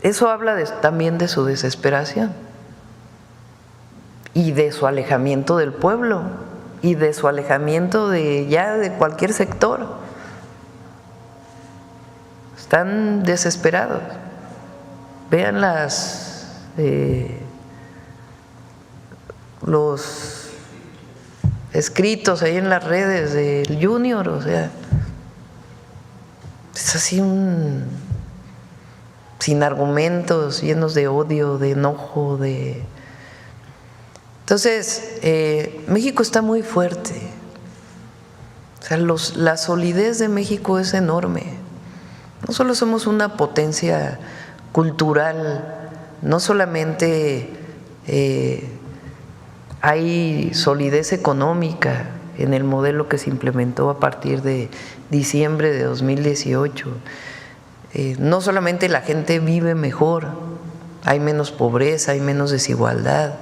eso habla también de su desesperación y de su alejamiento del pueblo y de su alejamiento de cualquier sector. Están desesperados. Vean los escritos ahí en las redes del Junior, o sea, es así sin argumentos, llenos de odio, de enojo, Entonces, México está muy fuerte. O sea, la solidez de México es enorme. No solo somos una potencia cultural, no solamente hay solidez económica en el modelo que se implementó a partir de diciembre de 2018. No solamente la gente vive mejor, hay menos pobreza, hay menos desigualdad,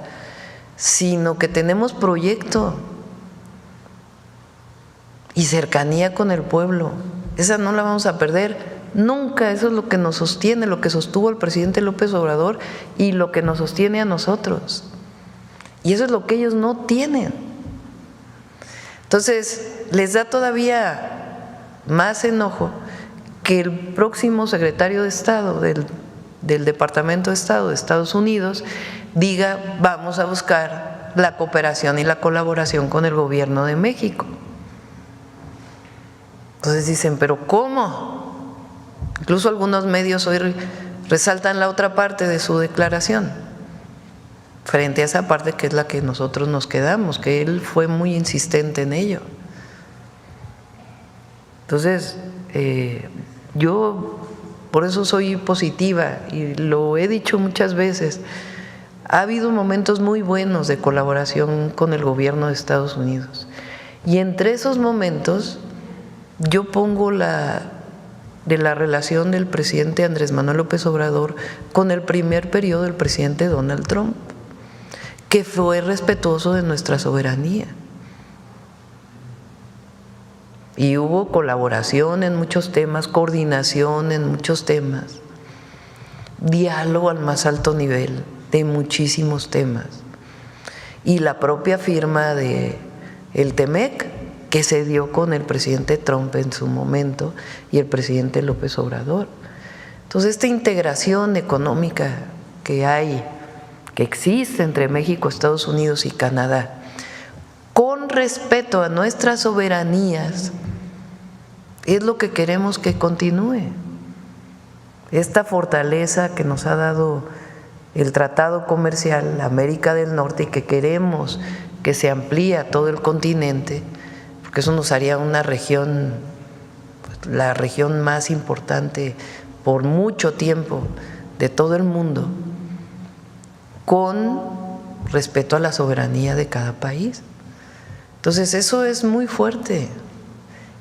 sino que tenemos proyecto y cercanía con el pueblo. Esa no la vamos a perder nunca. Eso es lo que nos sostiene, lo que sostuvo el presidente López Obrador y lo que nos sostiene a nosotros. Y eso es lo que ellos no tienen. Entonces, les da todavía más enojo que el próximo secretario de Estado del Departamento de Estado de Estados Unidos diga: vamos a buscar la cooperación y la colaboración con el gobierno de México. Entonces dicen: ¿pero cómo? Incluso algunos medios hoy resaltan la otra parte de su declaración, frente a esa parte que es la que nosotros nos quedamos, que él fue muy insistente en ello. Entonces, yo por eso soy positiva y lo he dicho muchas veces. Ha habido momentos muy buenos de colaboración con el gobierno de Estados Unidos y entre esos momentos yo pongo de la relación del presidente Andrés Manuel López Obrador con el primer periodo del presidente Donald Trump, que fue respetuoso de nuestra soberanía. Y hubo colaboración en muchos temas, coordinación en muchos temas, diálogo al más alto nivel de muchísimos temas. Y la propia firma del TEMEC, que se dio con el presidente Trump en su momento y el presidente López Obrador. Entonces, esta integración económica que existe entre México, Estados Unidos y Canadá, con respeto a nuestras soberanías, es lo que queremos que continúe. Esta fortaleza que nos ha dado el Tratado Comercial América del Norte y que queremos que se amplíe a todo el continente, porque eso nos haría una región, la región más importante por mucho tiempo de todo el mundo, con respeto a la soberanía de cada país. Entonces, eso es muy fuerte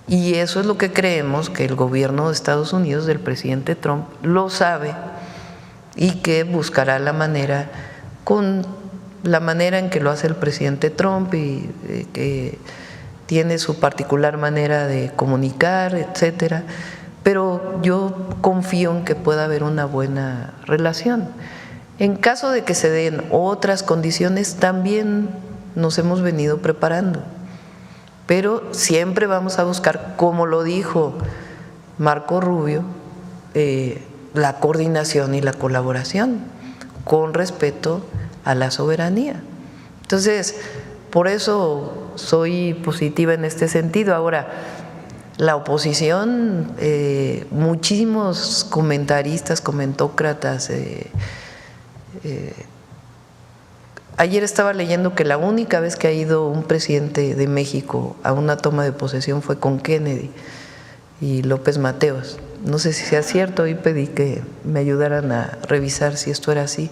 y eso es lo que creemos que el gobierno de Estados Unidos, del presidente Trump, lo sabe y que buscará la manera, con la manera en que lo hace el presidente Trump y que tiene su particular manera de comunicar, etcétera, pero yo confío en que pueda haber una buena relación. En caso de que se den otras condiciones, también nos hemos venido preparando, pero siempre vamos a buscar, como lo dijo Marco Rubio, la coordinación y la colaboración con respeto a la soberanía. Entonces, por eso soy positiva en este sentido. Ahora, la oposición, muchísimos comentaristas, comentócratas, Ayer estaba leyendo que la única vez que ha ido un presidente de México a una toma de posesión fue con Kennedy y López Mateos. No sé si sea cierto, y pedí que me ayudaran a revisar si esto era así.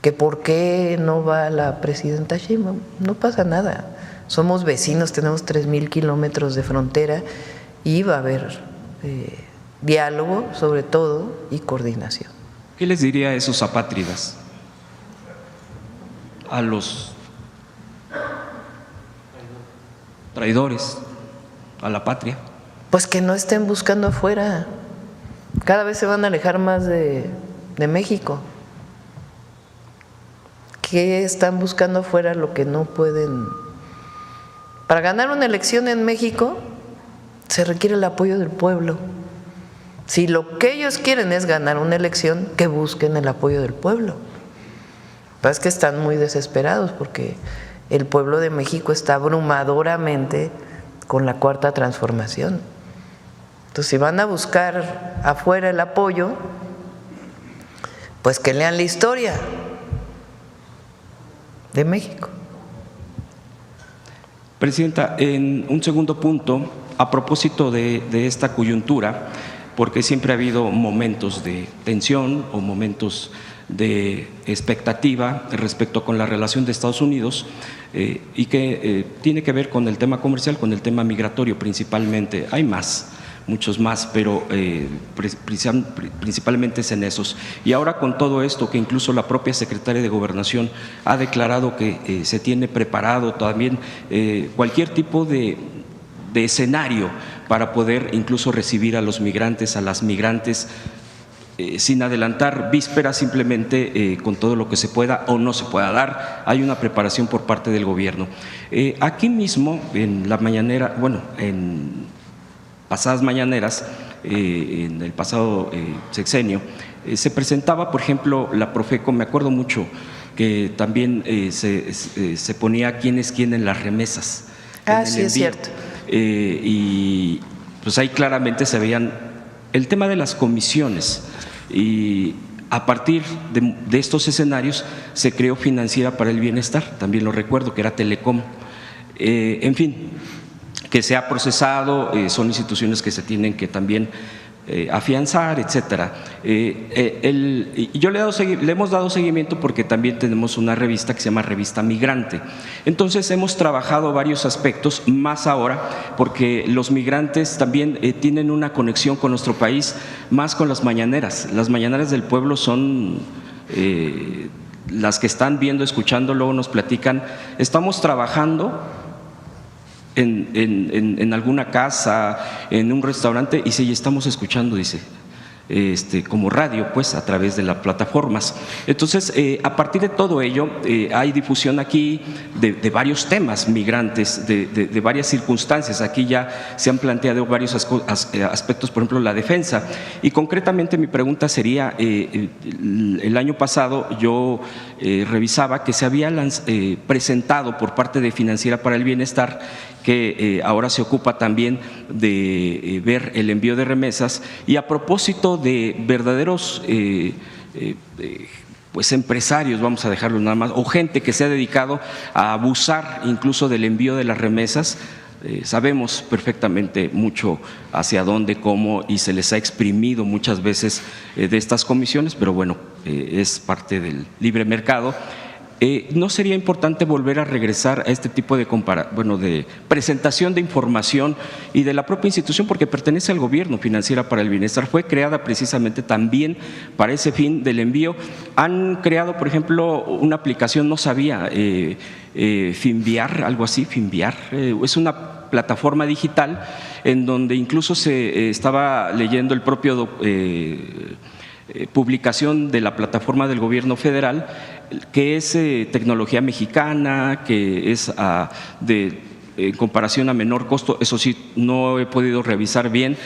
Que por qué no va la presidenta Sheinbaum. No pasa nada. Somos vecinos, tenemos 3,000 kilómetros de frontera y va a haber diálogo sobre todo y coordinación. ¿Qué les diría a esos apátridas? A los traidores a la patria. Pues que no estén buscando afuera. Cada vez se van a alejar más de México. ¿Qué están buscando afuera lo que no pueden? Para ganar una elección en México se requiere el apoyo del pueblo. Si lo que ellos quieren es ganar una elección, que busquen el apoyo del pueblo. Es que están muy desesperados porque el pueblo de México está abrumadoramente con la Cuarta Transformación. Entonces, si van a buscar afuera el apoyo, pues que lean la historia de México. Presidenta, en un segundo punto, a propósito de esta coyuntura, porque siempre ha habido momentos de tensión o momentos de expectativa respecto con la relación de Estados Unidos y que tiene que ver con el tema comercial, con el tema migratorio principalmente. Hay más, muchos más, pero principalmente es en esos. Y ahora con todo esto, que incluso la propia secretaria de Gobernación ha declarado que se tiene preparado también cualquier tipo de escenario para poder incluso recibir a los migrantes, a las migrantes, sin adelantar vísperas, simplemente con todo lo que se pueda o no se pueda dar. Hay una preparación por parte del gobierno. Aquí mismo, en la mañanera, bueno, en pasadas mañaneras, en el pasado sexenio, se presentaba, por ejemplo, la Profeco. Me acuerdo mucho que también se ponía quién es quién en las remesas. Sí, es cierto. Y pues ahí claramente se veían el tema de las comisiones, y a partir de estos escenarios se creó Financiera para el Bienestar, también lo recuerdo, que era Telecom. En fin, que se ha procesado, son instituciones que se tienen que también afianzar, etcétera. Yo le hemos dado seguimiento porque también tenemos una revista que se llama Revista Migrante. Entonces hemos trabajado varios aspectos, más ahora porque los migrantes también tienen una conexión con nuestro país, más con las mañaneras. Las mañaneras del pueblo son las que están viendo, escuchando, luego nos platican. Estamos trabajando en alguna casa, en un restaurante, y sí, estamos escuchando, dice, como radio, pues a través de las plataformas. Entonces, a partir de todo ello, hay difusión aquí de varios temas migrantes, de varias circunstancias. Aquí ya se han planteado varios aspectos, por ejemplo, la defensa. Y concretamente mi pregunta sería, el año pasado yo revisaba que se había presentado por parte de Financiera para el Bienestar, que ahora se ocupa también de ver el envío de remesas, y a propósito de verdaderos pues empresarios, vamos a dejarlo nada más, o gente que se ha dedicado a abusar incluso del envío de las remesas. Sabemos perfectamente mucho hacia dónde, cómo, y se les ha exprimido muchas veces de estas comisiones, pero bueno, es parte del libre mercado. ¿No sería importante volver a regresar a este tipo de presentación de información y de la propia institución, porque pertenece al gobierno? Financiera para el Bienestar fue creada precisamente también para ese fin del envío. Han creado, por ejemplo, una aplicación, no sabía, Finviar, algo así, Finviar, es una plataforma digital en donde incluso se estaba leyendo el propio publicación de la plataforma del gobierno federal, que es tecnología mexicana, que es en comparación a menor costo. Eso sí, no he podido revisar bien,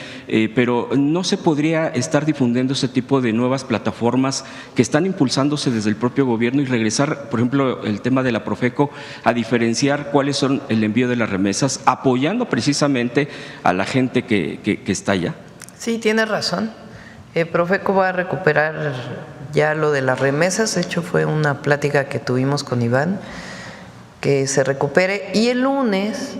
pero no se podría estar difundiendo ese tipo de nuevas plataformas que están impulsándose desde el propio gobierno, y regresar, por ejemplo, el tema de la Profeco, a diferenciar cuáles son el envío de las remesas, apoyando precisamente a la gente que está allá. Sí, tiene razón. Profeco va a recuperar ya lo de las remesas, de hecho fue una plática que tuvimos con Iván, que se recupere. Y el lunes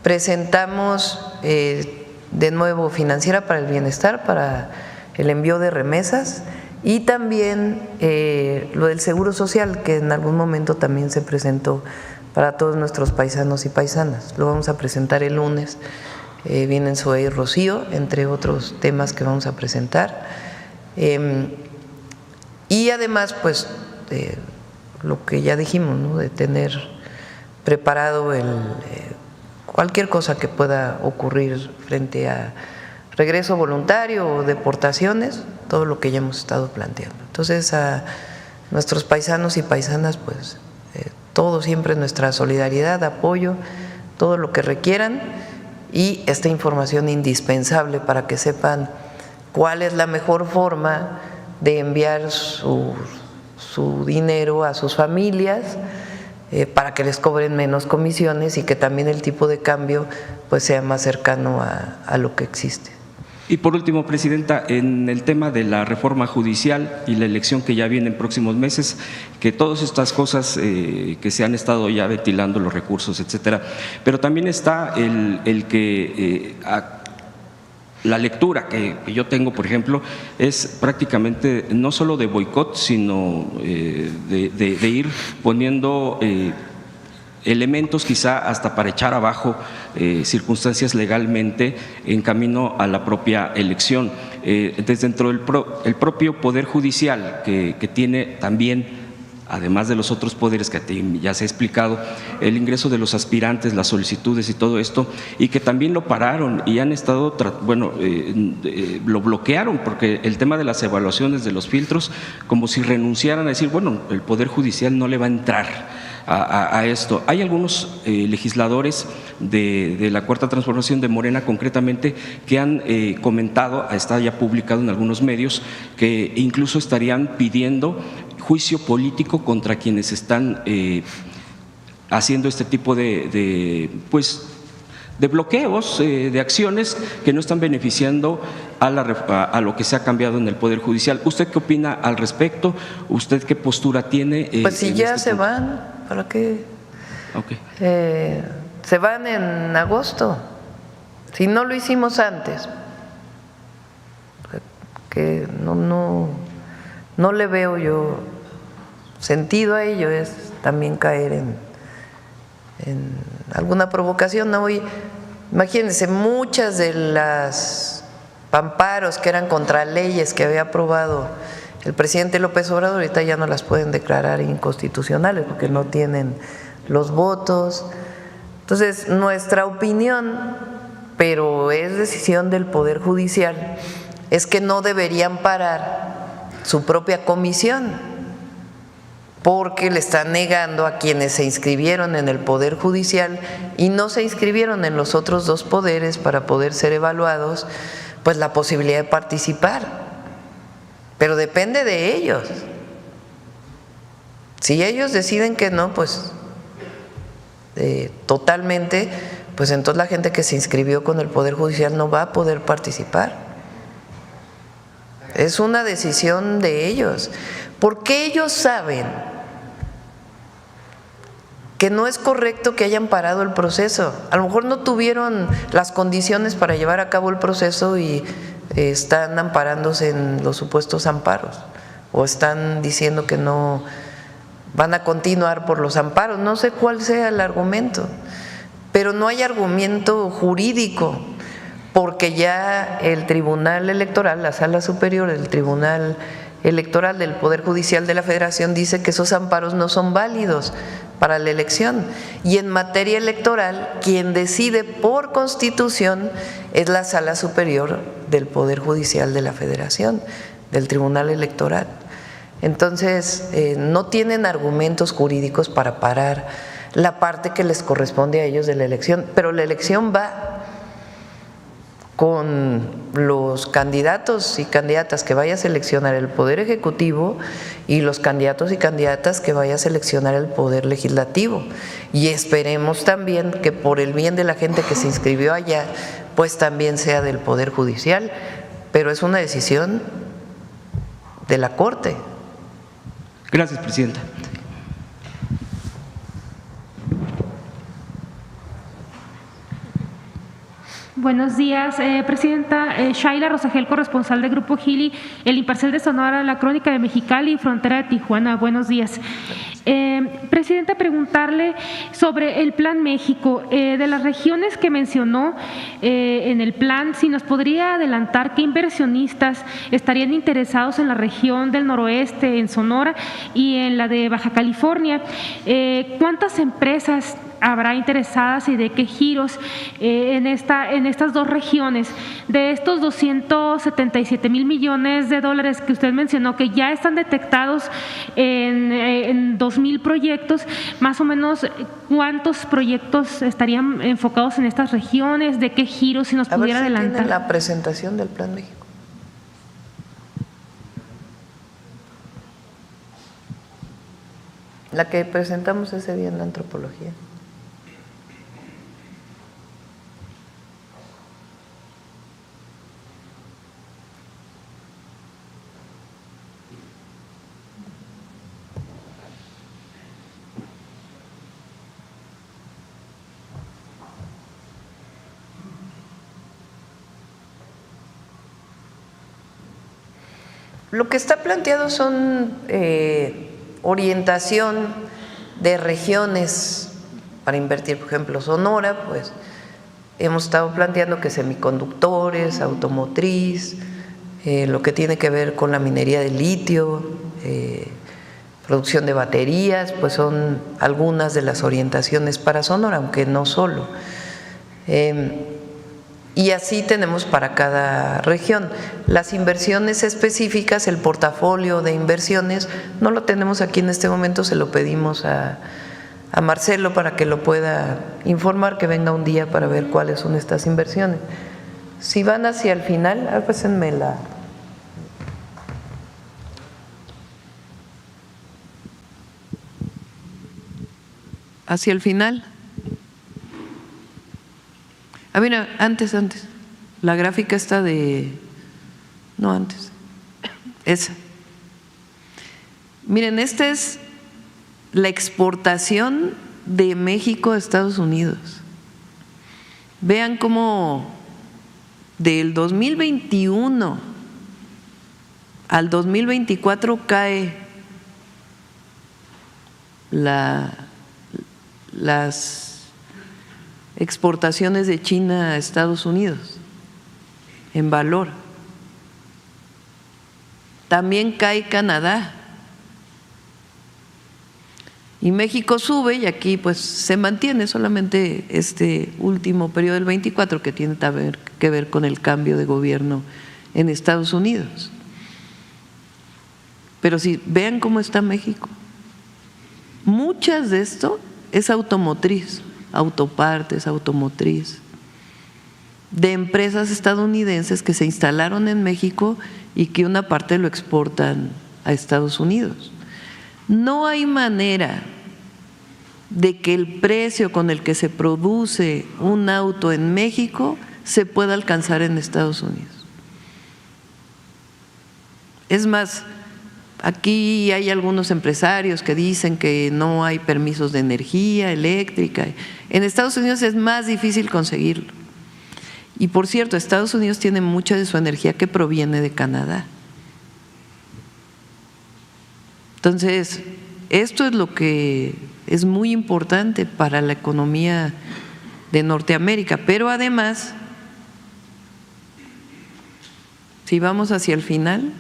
presentamos de nuevo Financiera para el Bienestar, para el envío de remesas, y también lo del Seguro Social, que en algún momento también se presentó para todos nuestros paisanos y paisanas. Lo vamos a presentar el lunes. Vienen Zoe y Rocío, entre otros temas que vamos a presentar. Y además, pues, lo que ya dijimos, ¿no?, de tener preparado cualquier cosa que pueda ocurrir frente a regreso voluntario o deportaciones, todo lo que ya hemos estado planteando. Entonces, a nuestros paisanos y paisanas, pues, todo siempre nuestra solidaridad, apoyo, todo lo que requieran, y esta información indispensable para que sepan cuál es la mejor forma de enviar su dinero a sus familias, para que les cobren menos comisiones y que también el tipo de cambio pues sea más cercano a lo que existe. Y por último, Presidenta, en el tema de la reforma judicial y la elección que ya viene en próximos meses, que todas estas cosas que se han estado ya ventilando, los recursos, etcétera, pero también está el que la lectura que yo tengo, por ejemplo, es prácticamente no solo de boicot, sino de ir poniendo elementos quizá hasta para echar abajo circunstancias legalmente en camino a la propia elección. Desde dentro del propio Poder Judicial, que tiene también, además de los otros poderes que ya se ha explicado, el ingreso de los aspirantes, las solicitudes y todo esto, y que también lo pararon y han estado, lo bloquearon, porque el tema de las evaluaciones de los filtros, como si renunciaran a decir, bueno, el Poder Judicial no le va a entrar a esto. Hay algunos legisladores de la Cuarta Transformación de Morena concretamente que han comentado, está ya publicado en algunos medios, que incluso estarían pidiendo juicio político contra quienes están haciendo este tipo de bloqueos, de acciones que no están beneficiando a lo que se ha cambiado en el Poder Judicial. ¿Usted qué opina al respecto? ¿Usted qué postura tiene? Pues si ya se van, ¿para qué? Okay. Se van en agosto. Si no lo hicimos antes, que no le veo yo sentido a ello, es también caer en alguna provocación. Hoy, imagínense, muchas de las amparos que eran contra leyes que había aprobado el presidente López Obrador, ahorita ya no las pueden declarar inconstitucionales porque no tienen los votos. Entonces, nuestra opinión, pero es decisión del Poder Judicial, es que no deberían parar su propia comisión, porque le están negando a quienes se inscribieron en el Poder Judicial y no se inscribieron en los otros dos poderes para poder ser evaluados, pues la posibilidad de participar. Pero depende de ellos. Si ellos deciden que no, pues totalmente, pues entonces la gente que se inscribió con el Poder Judicial no va a poder participar. Es una decisión de ellos, porque ellos saben que no es correcto que hayan parado el proceso. A lo mejor no tuvieron las condiciones para llevar a cabo el proceso y están amparándose en los supuestos amparos, o están diciendo que no van a continuar por los amparos. No sé cuál sea el argumento, pero no hay argumento jurídico, porque ya el Tribunal Electoral, la Sala Superior del Tribunal Electoral del Poder Judicial de la Federación dice que esos amparos no son válidos para la elección. Y en materia electoral, quien decide por Constitución es la Sala Superior del Poder Judicial de la Federación, del Tribunal Electoral. Entonces, no tienen argumentos jurídicos para parar la parte que les corresponde a ellos de la elección, pero la elección va con los candidatos y candidatas que vaya a seleccionar el Poder Ejecutivo y los candidatos y candidatas que vaya a seleccionar el Poder Legislativo. Y esperemos también que por el bien de la gente que se inscribió allá, pues también sea del Poder Judicial, pero es una decisión de la Corte, Gracias, presidenta. Buenos días, presidenta. Shaila Rosagel, corresponsal de Grupo Gili, El Imparcial de Sonora, La Crónica de Mexicali y Frontera de Tijuana. Buenos días. Presidenta, preguntarle sobre el Plan México. De las regiones que mencionó en el plan, si nos podría adelantar qué inversionistas estarían interesados en la región del noroeste, en Sonora, y en la de Baja California. ¿Cuántas empresas habrá interesadas y de qué giros en estas dos regiones? De estos 277,000 millones de dólares que usted mencionó, que ya están detectados en 2,000 proyectos, más o menos, ¿cuántos proyectos estarían enfocados en estas regiones? ¿De qué giros, si nos pudiera adelantar? ¿Tiene la presentación del Plan México? La que presentamos ese día en la antropología. Lo que está planteado son orientación de regiones para invertir. Por ejemplo, Sonora, pues hemos estado planteando que semiconductores, automotriz, lo que tiene que ver con la minería de litio, producción de baterías, pues son algunas de las orientaciones para Sonora, aunque no solo. Y así tenemos para cada región. Las inversiones específicas, el portafolio de inversiones, no lo tenemos aquí en este momento, se lo pedimos a Marcelo para que lo pueda informar, que venga un día para ver cuáles son estas inversiones. Si van hacia el final, pásenme la… Hacia el final. Mira, antes, la gráfica está de… No, antes, esa. Miren, esta es la exportación de México a Estados Unidos. Vean cómo del 2021 al 2024 cae las exportaciones de China a Estados Unidos en valor. También cae Canadá. Y México sube, y aquí pues se mantiene solamente este último periodo del 24, que tiene que ver con el cambio de gobierno en Estados Unidos. Pero si vean cómo está México, muchas de esto es automotriz, autopartes, automotriz, de empresas estadounidenses que se instalaron en México y que una parte lo exportan a Estados Unidos. No hay manera de que el precio con el que se produce un auto en México se pueda alcanzar en Estados Unidos. Es más, aquí hay algunos empresarios que dicen que no hay permisos de energía eléctrica. En Estados Unidos es más difícil conseguirlo. Y por cierto, Estados Unidos tiene mucha de su energía que proviene de Canadá. Entonces, esto es lo que es muy importante para la economía de Norteamérica. Pero además, si vamos hacia el final,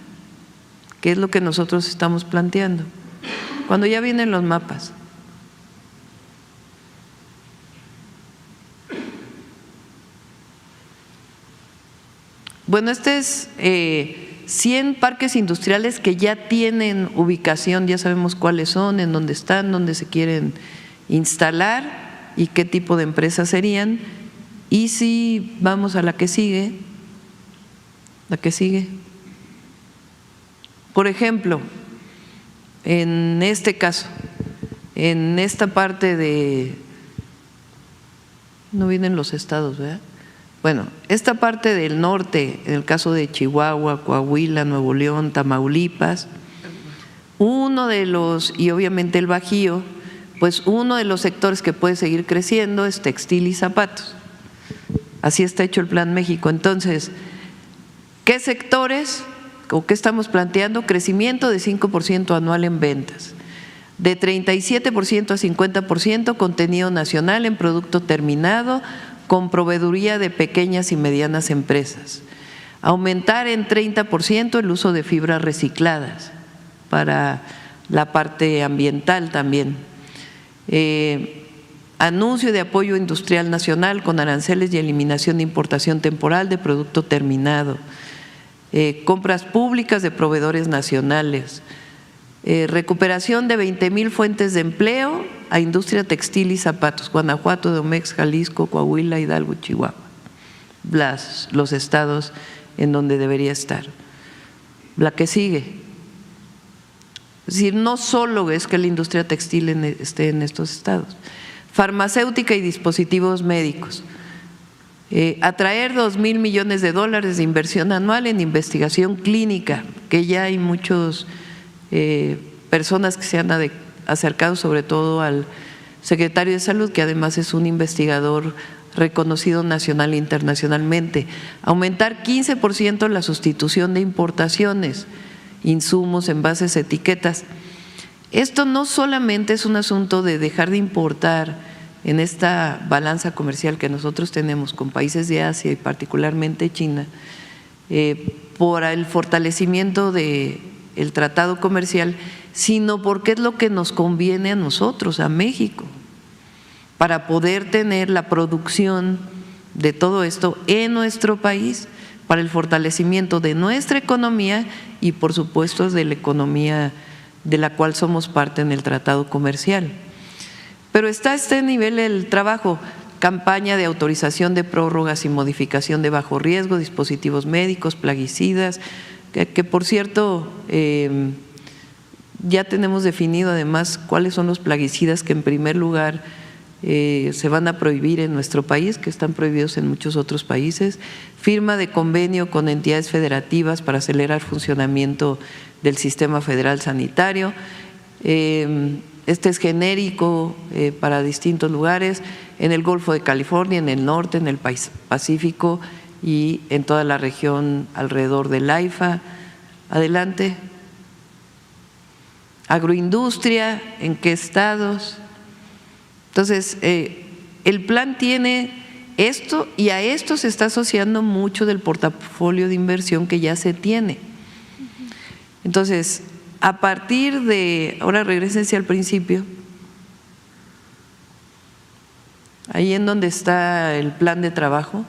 ¿qué es lo que nosotros estamos planteando? Cuando ya vienen los mapas. Bueno, este es 100 parques industriales que ya tienen ubicación, ya sabemos cuáles son, en dónde están, dónde se quieren instalar y qué tipo de empresas serían. Y si vamos a la que sigue, por ejemplo, en este caso, en esta parte de… No vienen los estados, ¿verdad? Bueno, esta parte del norte, en el caso de Chihuahua, Coahuila, Nuevo León, Tamaulipas, uno de los, y obviamente el Bajío, pues uno de los sectores que puede seguir creciendo es textil y zapatos. Así está hecho el Plan México. Entonces, ¿qué sectores o qué estamos planteando? Crecimiento de 5% anual en ventas, de 37% a 50% contenido nacional en producto terminado con proveeduría de pequeñas y medianas empresas, aumentar en 30% el uso de fibras recicladas para la parte ambiental también. Anuncio de apoyo industrial nacional con aranceles y eliminación de importación temporal de producto terminado, compras públicas de proveedores nacionales, recuperación de 20,000 fuentes de empleo a industria textil y zapatos, Guanajuato, Edomex, Jalisco, Coahuila, Hidalgo, Chihuahua, los estados en donde debería estar. La que sigue. Es decir, no solo es que la industria textil esté en estos estados. Farmacéutica y dispositivos médicos. Atraer 2,000 millones de dólares de inversión anual en investigación clínica, que ya hay muchas personas que se han acercado, sobre todo al secretario de Salud, que además es un investigador reconocido nacional e internacionalmente. Aumentar 15% la sustitución de importaciones, insumos, envases, etiquetas. Esto no solamente es un asunto de dejar de importar en esta balanza comercial que nosotros tenemos con países de Asia y particularmente China, por el fortalecimiento del tratado comercial, sino porque es lo que nos conviene a nosotros, a México, para poder tener la producción de todo esto en nuestro país, para el fortalecimiento de nuestra economía y por supuesto de la economía de la cual somos parte en el tratado comercial. Pero está a este nivel el trabajo, campaña de autorización de prórrogas y modificación de bajo riesgo, dispositivos médicos, plaguicidas, que por cierto ya tenemos definido además cuáles son los plaguicidas que en primer lugar se van a prohibir en nuestro país, que están prohibidos en muchos otros países, firma de convenio con entidades federativas para acelerar el funcionamiento del sistema federal sanitario. Este es genérico para distintos lugares, en el Golfo de California, en el norte, en el Pacífico y en toda la región alrededor del AIFA. Adelante. Agroindustria, ¿en qué estados? Entonces, el plan tiene esto y a esto se está asociando mucho del portafolio de inversión que ya se tiene. Entonces, a partir de, ahora regrésense al principio, ahí en donde está el plan de trabajo.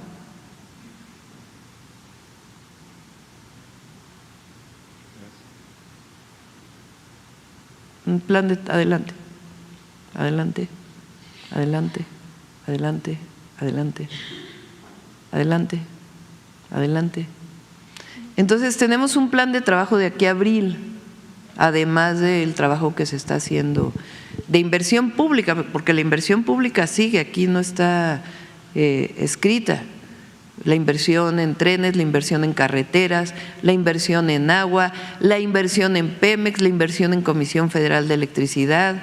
Un plan de, adelante, adelante, adelante, adelante, adelante, adelante, adelante. Entonces tenemos un plan de trabajo de aquí a abril, además del trabajo que se está haciendo de inversión pública, porque la inversión pública sigue, aquí no está escrita. La inversión en trenes, la inversión en carreteras, la inversión en agua, la inversión en Pemex, la inversión en Comisión Federal de Electricidad,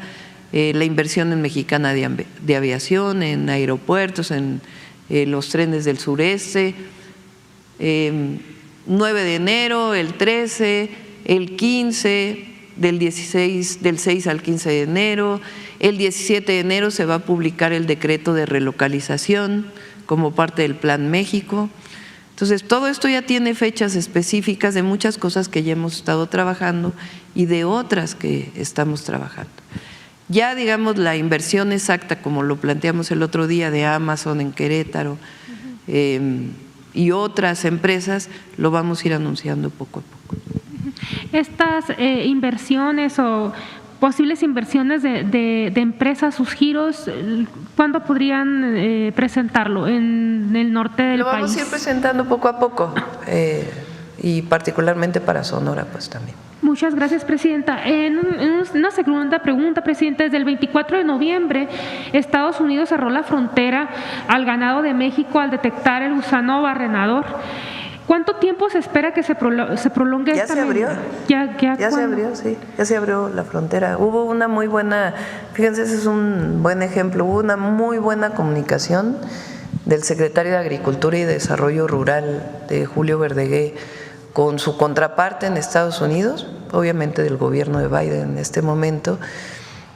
la inversión en Mexicana de Aviación, en aeropuertos, en los trenes del sureste, 9 de enero, el 13, el 15, del 6 al 15 de enero, el 17 de enero se va a publicar el decreto de relocalización como parte del Plan México. Entonces, todo esto ya tiene fechas específicas de muchas cosas que ya hemos estado trabajando y de otras que estamos trabajando. Ya, digamos, la inversión exacta, como lo planteamos el otro día, de Amazon en Querétaro y otras empresas, lo vamos a ir anunciando poco a poco. Estas inversiones o posibles inversiones de empresas, sus giros, ¿cuándo podrían presentarlo? ¿En el norte del país? Lo vamos a ir presentando poco a poco y particularmente para Sonora pues también. Muchas gracias, Presidenta. En una segunda pregunta, Presidenta, desde el 24 de noviembre, Estados Unidos cerró la frontera al ganado de México al detectar el gusano barrenador. ¿Cuánto tiempo se espera que se prolongue Ya esta se abrió. medida? Se abrió, sí, ya se abrió la frontera. Hubo una muy buena, fíjense, ese es un buen ejemplo, hubo una muy buena comunicación del secretario de Agricultura y Desarrollo Rural, de Julio Verdegué, con su contraparte en Estados Unidos, obviamente del gobierno de Biden en este momento,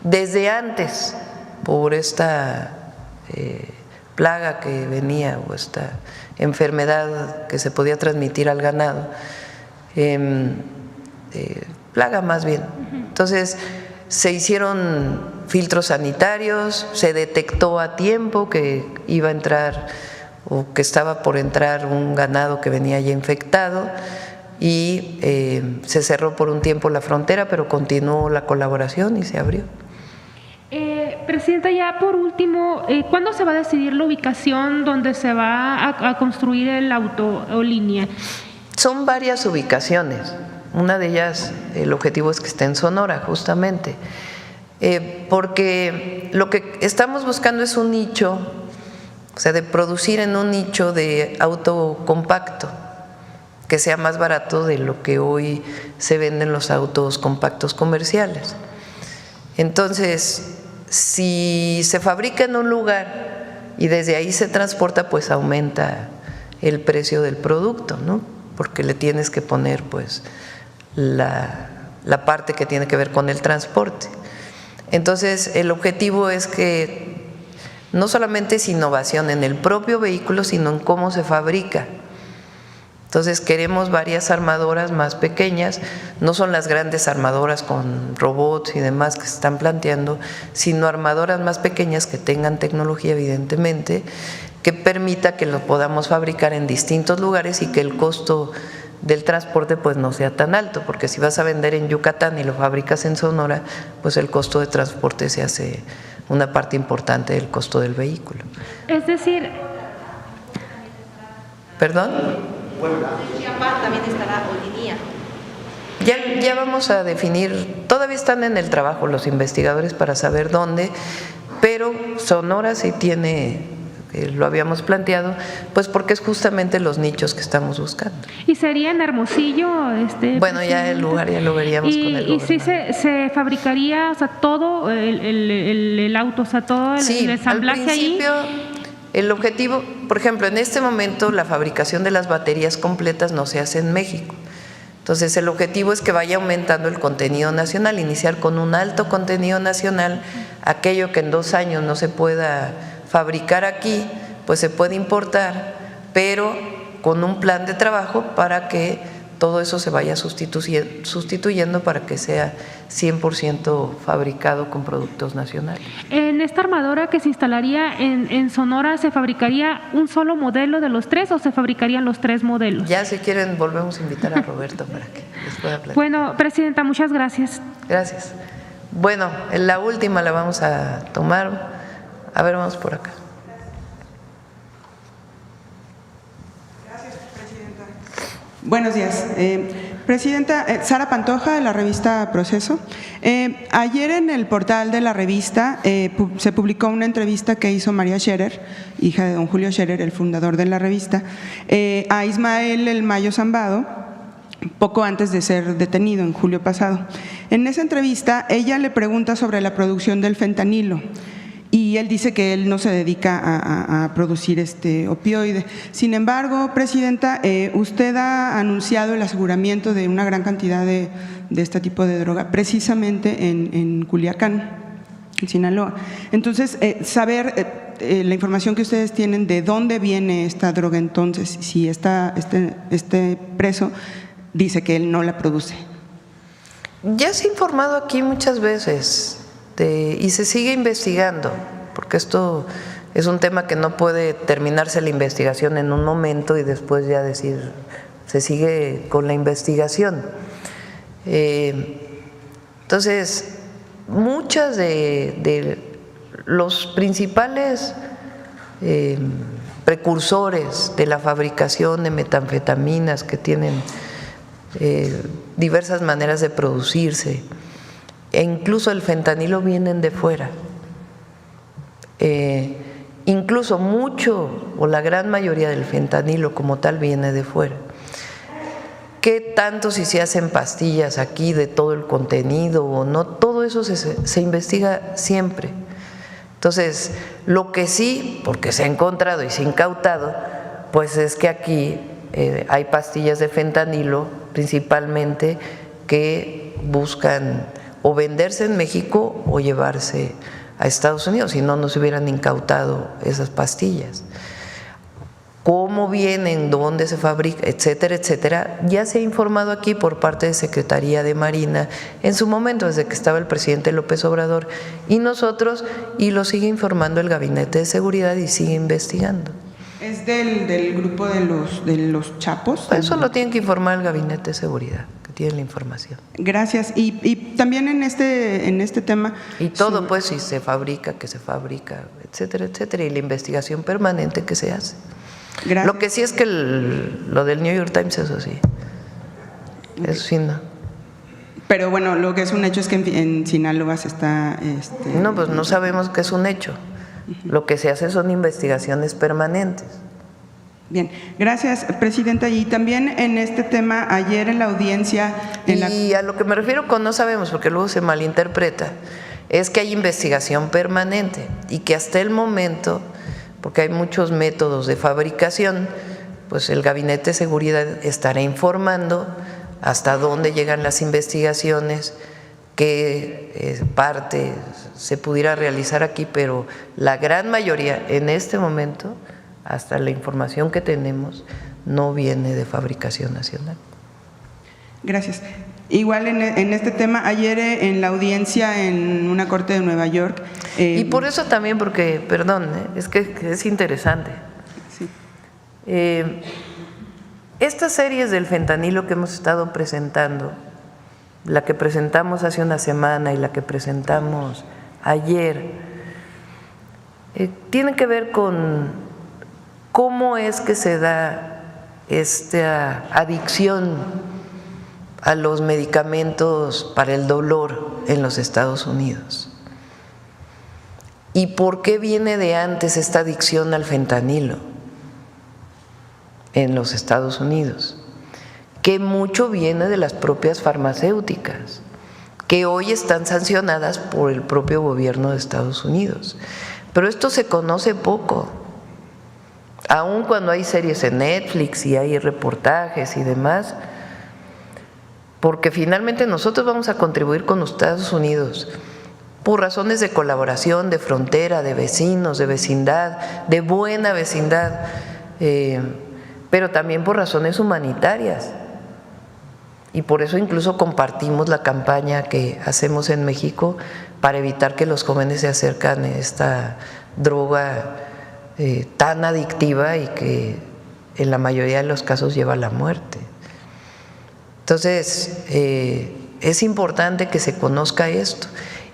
desde antes, por esta plaga que venía o esta enfermedad que se podía transmitir al ganado, plaga más bien. Entonces se hicieron filtros sanitarios, se detectó a tiempo que iba a entrar o que estaba por entrar un ganado que venía ya infectado y se cerró por un tiempo la frontera, pero continuó la colaboración y se abrió. Presidenta, ya por último, ¿cuándo se va a decidir la ubicación donde se va a construir el autolínea? Son varias ubicaciones. Una de ellas, el objetivo es que esté en Sonora, justamente, porque lo que estamos buscando es un nicho, o sea, de producir en un nicho de auto compacto, que sea más barato de lo que hoy se venden los autos compactos comerciales. Entonces, si se fabrica en un lugar y desde ahí se transporta, pues aumenta el precio del producto, ¿no? Porque le tienes que poner pues la parte que tiene que ver con el transporte. Entonces, el objetivo es que no solamente es innovación en el propio vehículo, sino en cómo se fabrica. Entonces queremos varias armadoras más pequeñas, no son las grandes armadoras con robots y demás que se están planteando, sino armadoras más pequeñas que tengan tecnología, evidentemente, que permita que lo podamos fabricar en distintos lugares y que el costo del transporte pues no sea tan alto, porque si vas a vender en Yucatán y lo fabricas en Sonora, pues el costo de transporte se hace una parte importante del costo del vehículo. Es decir… ¿Perdón? También estará Olinía. Ya vamos a definir, todavía están en el trabajo los investigadores para saber dónde, pero Sonora sí tiene, lo habíamos planteado, pues porque es justamente los nichos que estamos buscando. ¿Y sería en Hermosillo? Bueno, ya el lugar ya lo veríamos con el ¿Y sí se fabricaría, o sea, todo el auto, o sea, todo el ensamblaje al principio, ahí? El objetivo, por ejemplo, en este momento la fabricación de las baterías completas no se hace en México. Entonces el objetivo es que vaya aumentando el contenido nacional, iniciar con un alto contenido nacional, aquello que en 2 años no se pueda fabricar aquí, pues se puede importar, pero con un plan de trabajo para que todo eso se vaya sustituyendo para que sea 100% fabricado con productos nacionales. ¿En esta armadora que se instalaría en Sonora se fabricaría un solo modelo de los 3 o se fabricarían los 3 modelos? Ya si quieren volvemos a invitar a Roberto para que les pueda platicar. Bueno, Presidenta, muchas gracias. Gracias. Bueno, la última la vamos a tomar. A ver, vamos por acá. Buenos días. Presidenta, Sara Pantoja, de la revista Proceso. Ayer en el portal de la revista se publicó una entrevista que hizo María Scherer, hija de don Julio Scherer, el fundador de la revista, a Ismael El Mayo Zambado, poco antes de ser detenido en julio pasado. En esa entrevista, ella le pregunta sobre la producción del fentanilo. Y él dice que él no se dedica a producir este opioide. Sin embargo, Presidenta, usted ha anunciado el aseguramiento de una gran cantidad de este tipo de droga, precisamente en Culiacán, en Sinaloa. Entonces, saber la información que ustedes tienen de dónde viene esta droga, entonces, si este preso dice que él no la produce. Ya se ha informado aquí muchas veces. Y se sigue investigando, porque esto es un tema que no puede terminarse la investigación en un momento y después ya decir, se sigue con la investigación. Entonces, muchas de los principales precursores de la fabricación de metanfetaminas que tienen diversas maneras de producirse, e incluso el fentanilo vienen de fuera. Incluso mucho o la gran mayoría del fentanilo como tal viene de fuera. qué tanto si se hacen pastillas aquí de todo el contenido o no, todo eso se investiga siempre. Entonces, lo que sí, porque se ha encontrado y se ha incautado, pues es que aquí hay pastillas de fentanilo principalmente que buscan o venderse en México o llevarse a Estados Unidos, si no, no se hubieran incautado esas pastillas. Cómo vienen, dónde se fabrica, etcétera, etcétera, ya se ha informado aquí por parte de Secretaría de Marina en su momento, desde que estaba el presidente López Obrador y nosotros, y lo sigue informando el Gabinete de Seguridad y sigue investigando. ¿Es del grupo de los Chapos? Eso lo tiene que informar el Gabinete de Seguridad, que tiene la información. Gracias. Y también en este tema… Y todo, pues, si se fabrica, que se fabrica, etcétera, etcétera, y la investigación permanente que se hace. Gracias. Lo que sí es que lo del New York Times, eso sí. Eso sí, no. Pero bueno, lo que es un hecho es que en Sinaloa se está… No, pues no sabemos que es un hecho. Lo que se hace son investigaciones permanentes. Bien, gracias, Presidenta. Y también en este tema, ayer en la audiencia… Y a lo que me refiero con no sabemos, porque luego se malinterpreta, es que hay investigación permanente y que hasta el momento, porque hay muchos métodos de fabricación, pues el Gabinete de Seguridad estará informando hasta dónde llegan las investigaciones, qué parte se pudiera realizar aquí, pero la gran mayoría en este momento, hasta la información que tenemos, no viene de fabricación nacional. Gracias. Igual en este tema, ayer en la audiencia en una corte de Nueva York… y por eso también, porque, perdón, es que es interesante. Sí. Estas series del fentanilo que hemos estado presentando, la que presentamos hace una semana y la que presentamos ayer, tiene que ver con cómo es que se da esta adicción a los medicamentos para el dolor en los Estados Unidos. ¿Y por qué viene de antes esta adicción al fentanilo en los Estados Unidos? Que mucho viene de las propias farmacéuticas, que hoy están sancionadas por el propio gobierno de Estados Unidos. Pero esto se conoce poco, aun cuando hay series en Netflix y hay reportajes y demás, porque finalmente nosotros vamos a contribuir con Estados Unidos por razones de colaboración, de frontera, de vecinos, de vecindad, de buena vecindad, pero también por razones humanitarias. Y por eso incluso compartimos la campaña que hacemos en México para evitar que los jóvenes se acercan a esta droga tan adictiva y que en la mayoría de los casos lleva a la muerte. Entonces, es importante que se conozca esto.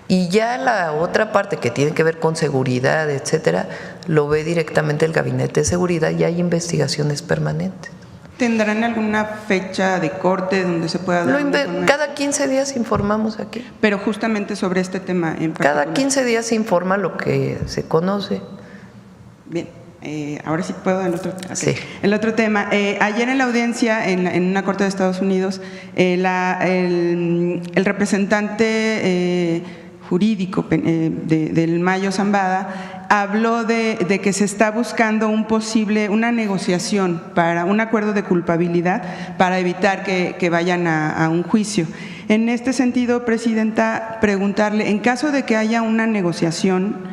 Y ya la otra parte que tiene que ver con seguridad, etcétera, lo ve directamente el Gabinete de Seguridad y hay investigaciones permanentes. ¿Tendrán alguna fecha de corte donde se pueda dar? Cada 15 días informamos aquí. Pero justamente sobre este tema en particular. Cada 15 días se informa lo que se conoce. Bien. Ahora sí puedo el otro, okay. Sí. El otro tema. Ayer en la audiencia en una corte de Estados Unidos, el representante jurídico del Mayo Zambada habló de que se está buscando una negociación para un acuerdo de culpabilidad para evitar que vayan a un juicio. En este sentido, Presidenta, preguntarle, en caso de que haya una negociación,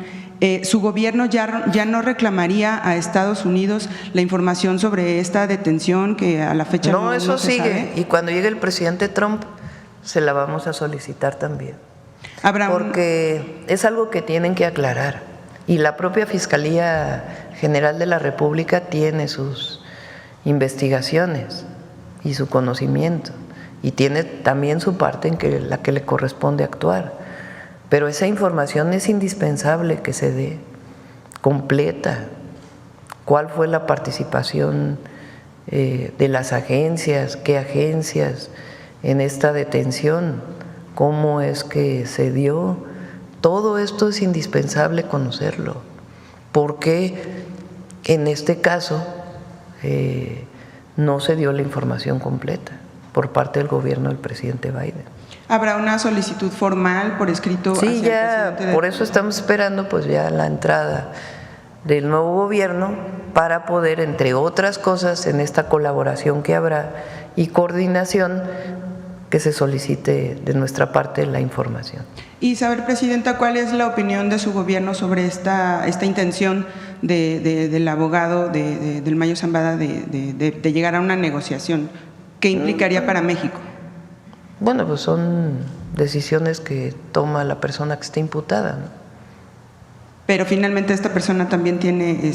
¿su gobierno ya no reclamaría a Estados Unidos la información sobre esta detención que a la fecha no eso se sigue sabe? Y cuando llegue el presidente Trump se la vamos a solicitar también, porque es algo que tienen que aclarar y la propia Fiscalía General de la República tiene sus investigaciones y su conocimiento y tiene también su parte en la que le corresponde actuar. Pero esa información es indispensable que se dé completa. ¿Cuál fue la participación de las agencias? ¿Qué agencias en esta detención? ¿Cómo es que se dio? Todo esto es indispensable conocerlo. Porque en este caso no se dio la información completa. por parte del gobierno del presidente Biden. ¿Habrá una solicitud formal por escrito? Sí, hacia ya, el presidente? por eso estamos esperando pues ya la entrada del nuevo gobierno para poder, entre otras cosas, en esta colaboración que habrá y coordinación, que se solicite de nuestra parte la información. Y saber, Presidenta, ¿cuál es la opinión de su gobierno sobre esta intención del abogado del Mayo Zambada de llegar a una negociación? ¿Qué implicaría para México? Bueno, pues son decisiones que toma la persona que está imputada, ¿no? Pero finalmente esta persona también tiene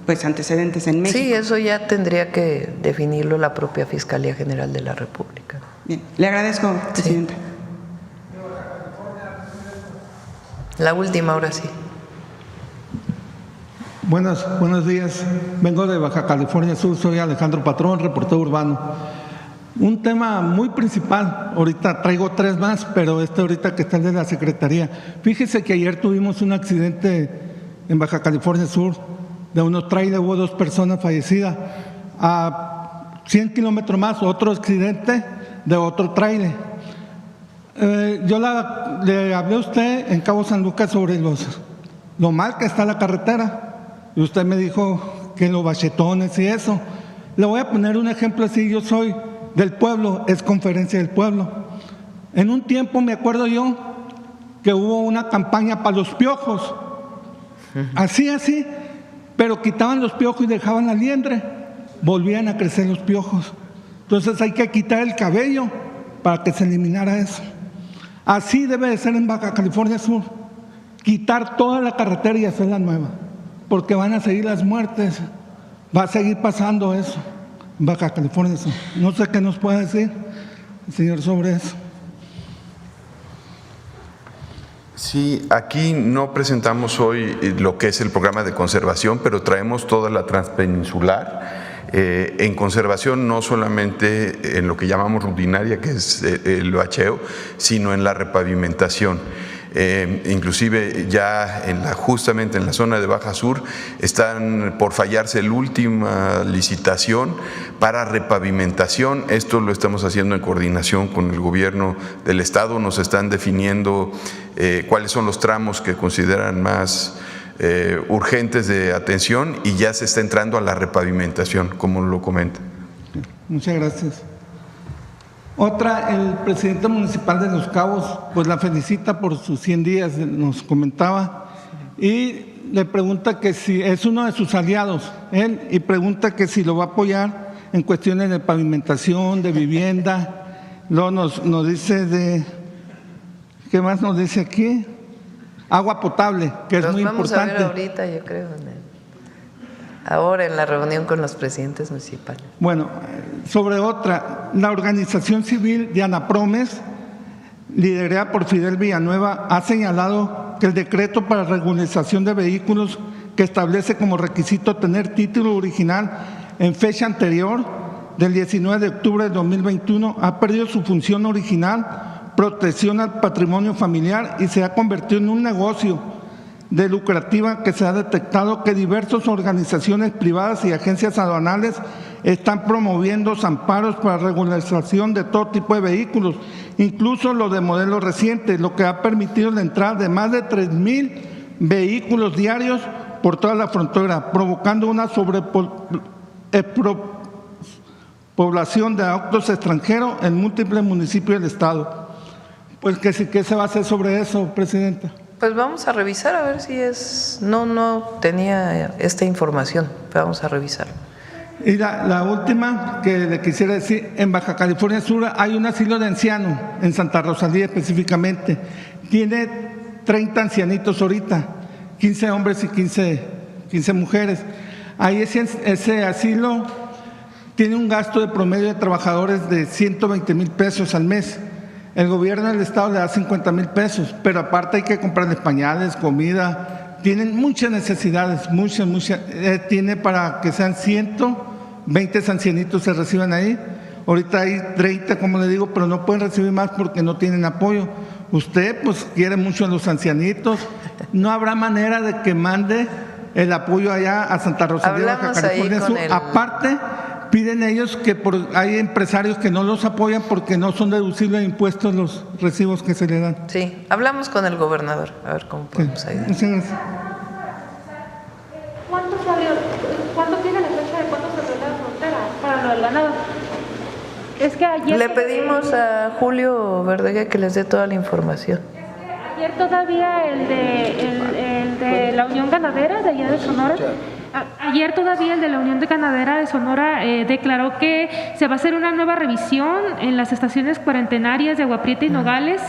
pues antecedentes en México. Sí, eso ya tendría que definirlo la propia Fiscalía General de la República. Bien, le agradezco, Presidenta. Sí. La última, ahora sí. Buenos días. Vengo de Baja California Sur, soy Alejandro Patrón, reportero urbano. Un tema muy principal, ahorita traigo 3 más, pero ahorita que está el de la Secretaría. Fíjese que ayer tuvimos un accidente en Baja California Sur de unos trailers, hubo 2 personas fallecidas. A 100 kilómetros más, otro accidente de otro trailer. Yo le hablé a usted en Cabo San Lucas sobre lo mal que está la carretera y usted me dijo que los bachetones y eso. Le voy a poner un ejemplo así, yo soy del pueblo, es Conferencia del Pueblo. En un tiempo me acuerdo yo que hubo una campaña para los piojos, así, pero quitaban los piojos y dejaban la liendre, volvían a crecer los piojos. Entonces hay que quitar el cabello para que se eliminara eso. Así debe de ser en Baja California Sur, quitar toda la carretera y hacerla nueva, porque van a seguir las muertes, va a seguir pasando eso en Baja California Sur. No sé qué nos puede decir el señor sobre eso. Sí, aquí no presentamos hoy lo que es el programa de conservación, pero traemos toda la transpeninsular. En conservación, no solamente en lo que llamamos rutinaria, que es el bacheo, sino en la repavimentación. Inclusive ya justamente en la zona de Baja Sur están por fallarse la última licitación para repavimentación. Esto lo estamos haciendo en coordinación con el gobierno del estado. Nos están definiendo cuáles son los tramos que consideran más urgentes de atención y ya se está entrando a la repavimentación, como lo comenta. Muchas gracias. Otra, el presidente municipal de Los Cabos, pues la felicita por sus 100 días, nos comentaba, y le pregunta que si es uno de sus aliados, él, y pregunta que si lo va a apoyar en cuestiones de pavimentación, de vivienda. Luego nos dice ¿qué más nos dice aquí? Agua potable, que es muy importante. Vamos a ver ahorita, yo creo, ahora en la reunión con los presidentes municipales. Bueno, sobre otra, la organización civil de Anapromes, liderada por Fidel Villanueva, ha señalado que el decreto para regularización de vehículos que establece como requisito tener título original en fecha anterior del 19 de octubre de 2021 ha perdido su función original, protección al patrimonio familiar, y se ha convertido en un negocio de lucrativa que se ha detectado que diversas organizaciones privadas y agencias aduanales están promoviendo amparos para regularización de todo tipo de vehículos, incluso los de modelos recientes, lo que ha permitido la entrada de más de 3,000 vehículos diarios por toda la frontera, provocando una sobrepoblación de autos extranjeros en múltiples municipios del estado. Pues ¿qué se va a hacer sobre eso, Presidenta? Pues vamos a revisar a ver si es… No tenía esta información, pero vamos a revisar. Y la última que le quisiera decir, en Baja California Sur hay un asilo de ancianos, en Santa Rosalía específicamente. Tiene 30 ancianitos ahorita, 15 hombres y 15 mujeres. Ahí ese asilo tiene un gasto de promedio de trabajadores de 120,000 pesos al mes. El gobierno del estado le da 50,000 pesos, pero aparte hay que comprarles pañales, comida. Tienen muchas necesidades, muchas. Tiene para que sean 120 ancianitos se reciban ahí. Ahorita hay 30, como le digo, pero no pueden recibir más porque no tienen apoyo. Usted, pues, quiere mucho a los ancianitos. ¿No habrá manera de que mande el apoyo allá a Santa Rosalía, Baja California Sur? Aparte piden ellos que hay empresarios que no los apoyan porque no son deducibles de impuestos los recibos que se le dan. Sí, hablamos con el gobernador, a ver cómo podemos ayudar. Muchas gracias. ¿Cuándo tiene la fecha de cuándo se abre la frontera para lo del ganado? Es que ayer le pedimos a Julio Verdeguer que les dé toda la información. Ayer todavía el de la Unión Ganadera de allá de Sonora. Ayer todavía el de la Unión de Ganadera de Sonora declaró que se va a hacer una nueva revisión en las estaciones cuarentenarias de Agua Prieta y Nogales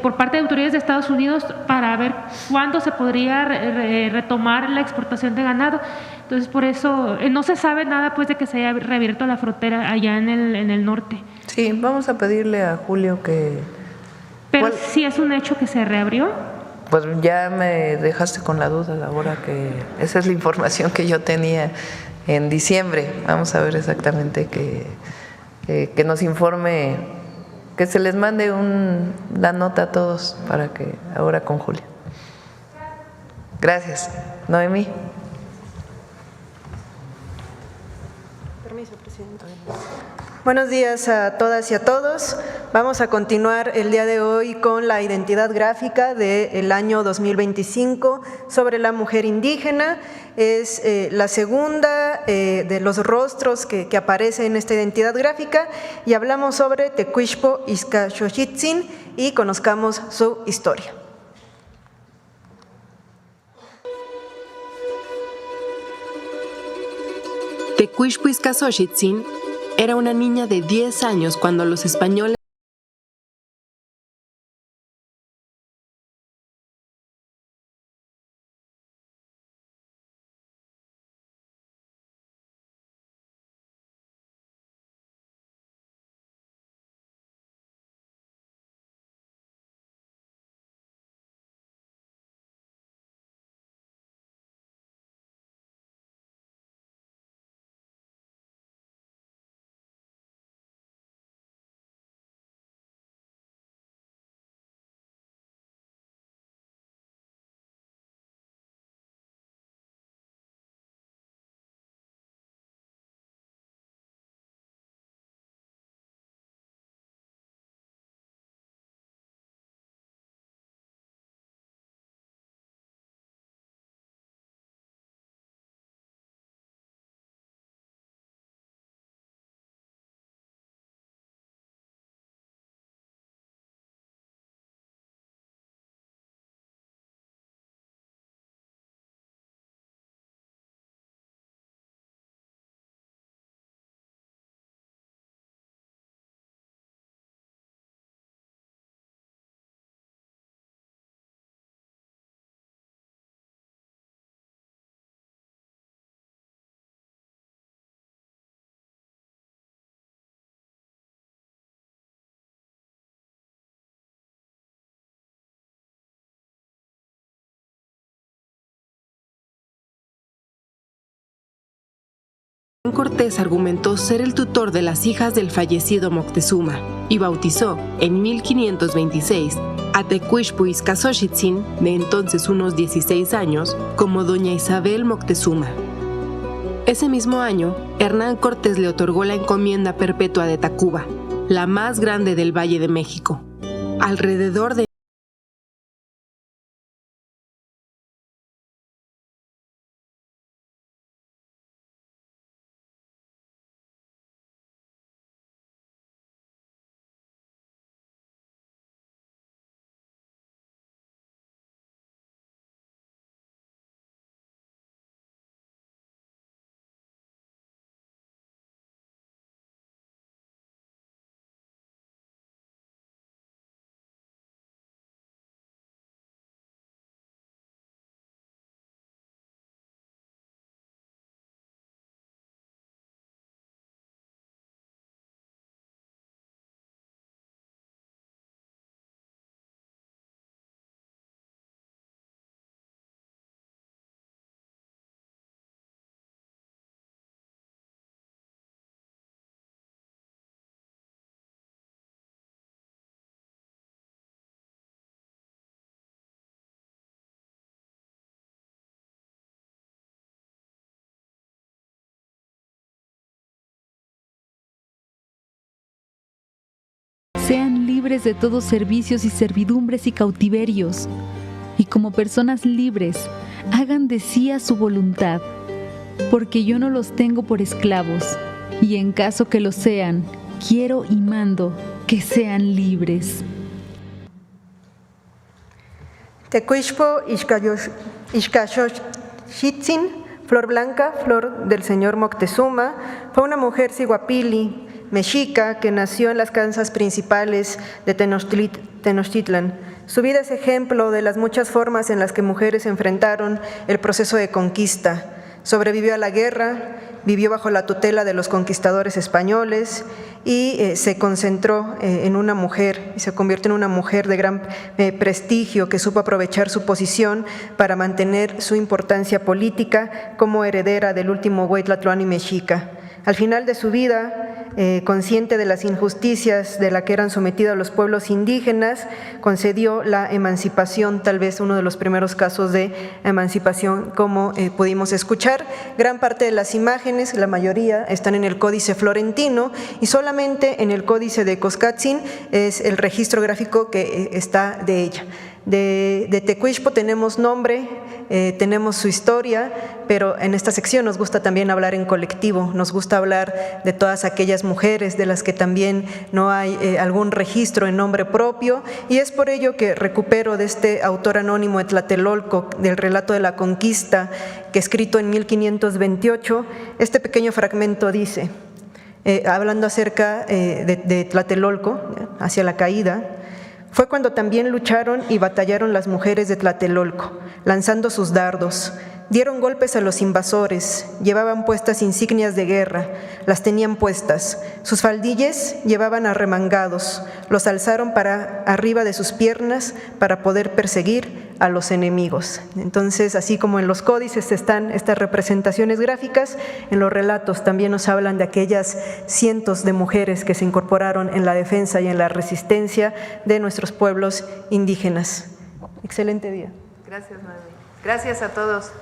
por parte de autoridades de Estados Unidos para ver cuándo se podría retomar la exportación de ganado. Entonces, por eso no se sabe nada pues de que se haya reabierto la frontera allá en el norte. Sí, vamos a pedirle a Julio que... Pero sí es un hecho que se reabrió. Pues ya me dejaste con la duda ahora que esa es la información que yo tenía en diciembre. Vamos a ver exactamente que nos informe, que se les mande la nota a todos para que ahora con Julio. Gracias. Noemí. Permiso, presidenta. Buenos días a todas y a todos. Vamos a continuar el día de hoy con la identidad gráfica del año 2025 sobre la mujer indígena. Es la segunda de los rostros que aparece en esta identidad gráfica y hablamos sobre Tecuixpo Ixcaxochitzin y conozcamos su historia. Tecuixpo Ixcaxochitzin era una niña de 10 años cuando los españoles Cortés argumentó ser el tutor de las hijas del fallecido Moctezuma y bautizó en 1526 a Tecuixpo Ixcaxochitzin, de entonces unos 16 años, como doña Isabel Moctezuma. Ese mismo año, Hernán Cortés le otorgó la encomienda perpetua de Tacuba, la más grande del Valle de México. Alrededor de sean libres de todos servicios y servidumbres y cautiverios, y como personas libres, hagan de sí a su voluntad, porque yo no los tengo por esclavos, y en caso que lo sean, quiero y mando que sean libres. Tecuixpo Ixcaxochitzin, Flor Blanca, flor del señor Moctezuma, fue una mujer ciguapili, mexica, que nació en las casas principales de Tenochtitlan. Su vida es ejemplo de las muchas formas en las que mujeres enfrentaron el proceso de conquista. Sobrevivió a la guerra, vivió bajo la tutela de los conquistadores españoles y se concentró en una mujer y se convirtió en una mujer de gran prestigio que supo aprovechar su posición para mantener su importancia política como heredera del último Hueytlatlani mexica. Al final de su vida, consciente de las injusticias de la que eran sometidos los pueblos indígenas, concedió la emancipación, tal vez uno de los primeros casos de emancipación, como pudimos escuchar. Gran parte de las imágenes, la mayoría, están en el Códice Florentino y solamente en el Códice de Coscatzin es el registro gráfico que está de ella. De Tecuixpo tenemos nombre, tenemos su historia, pero en esta sección nos gusta también hablar en colectivo, nos gusta hablar de todas aquellas mujeres de las que también no hay algún registro en nombre propio, y es por ello que recupero de este autor anónimo de Tlatelolco, del relato de la conquista, que escrito en 1528, este pequeño fragmento dice, hablando acerca de Tlatelolco, hacia la caída: fue cuando también lucharon y batallaron las mujeres de Tlatelolco, lanzando sus dardos. Dieron golpes a los invasores, llevaban puestas insignias de guerra, las tenían puestas. Sus faldilles llevaban arremangados, los alzaron para arriba de sus piernas para poder perseguir a los enemigos. Entonces, así como en los códices están estas representaciones gráficas, en los relatos también nos hablan de aquellas cientos de mujeres que se incorporaron en la defensa y en la resistencia de nuestros pueblos indígenas. Excelente día. Gracias, Manuel. Gracias a todos.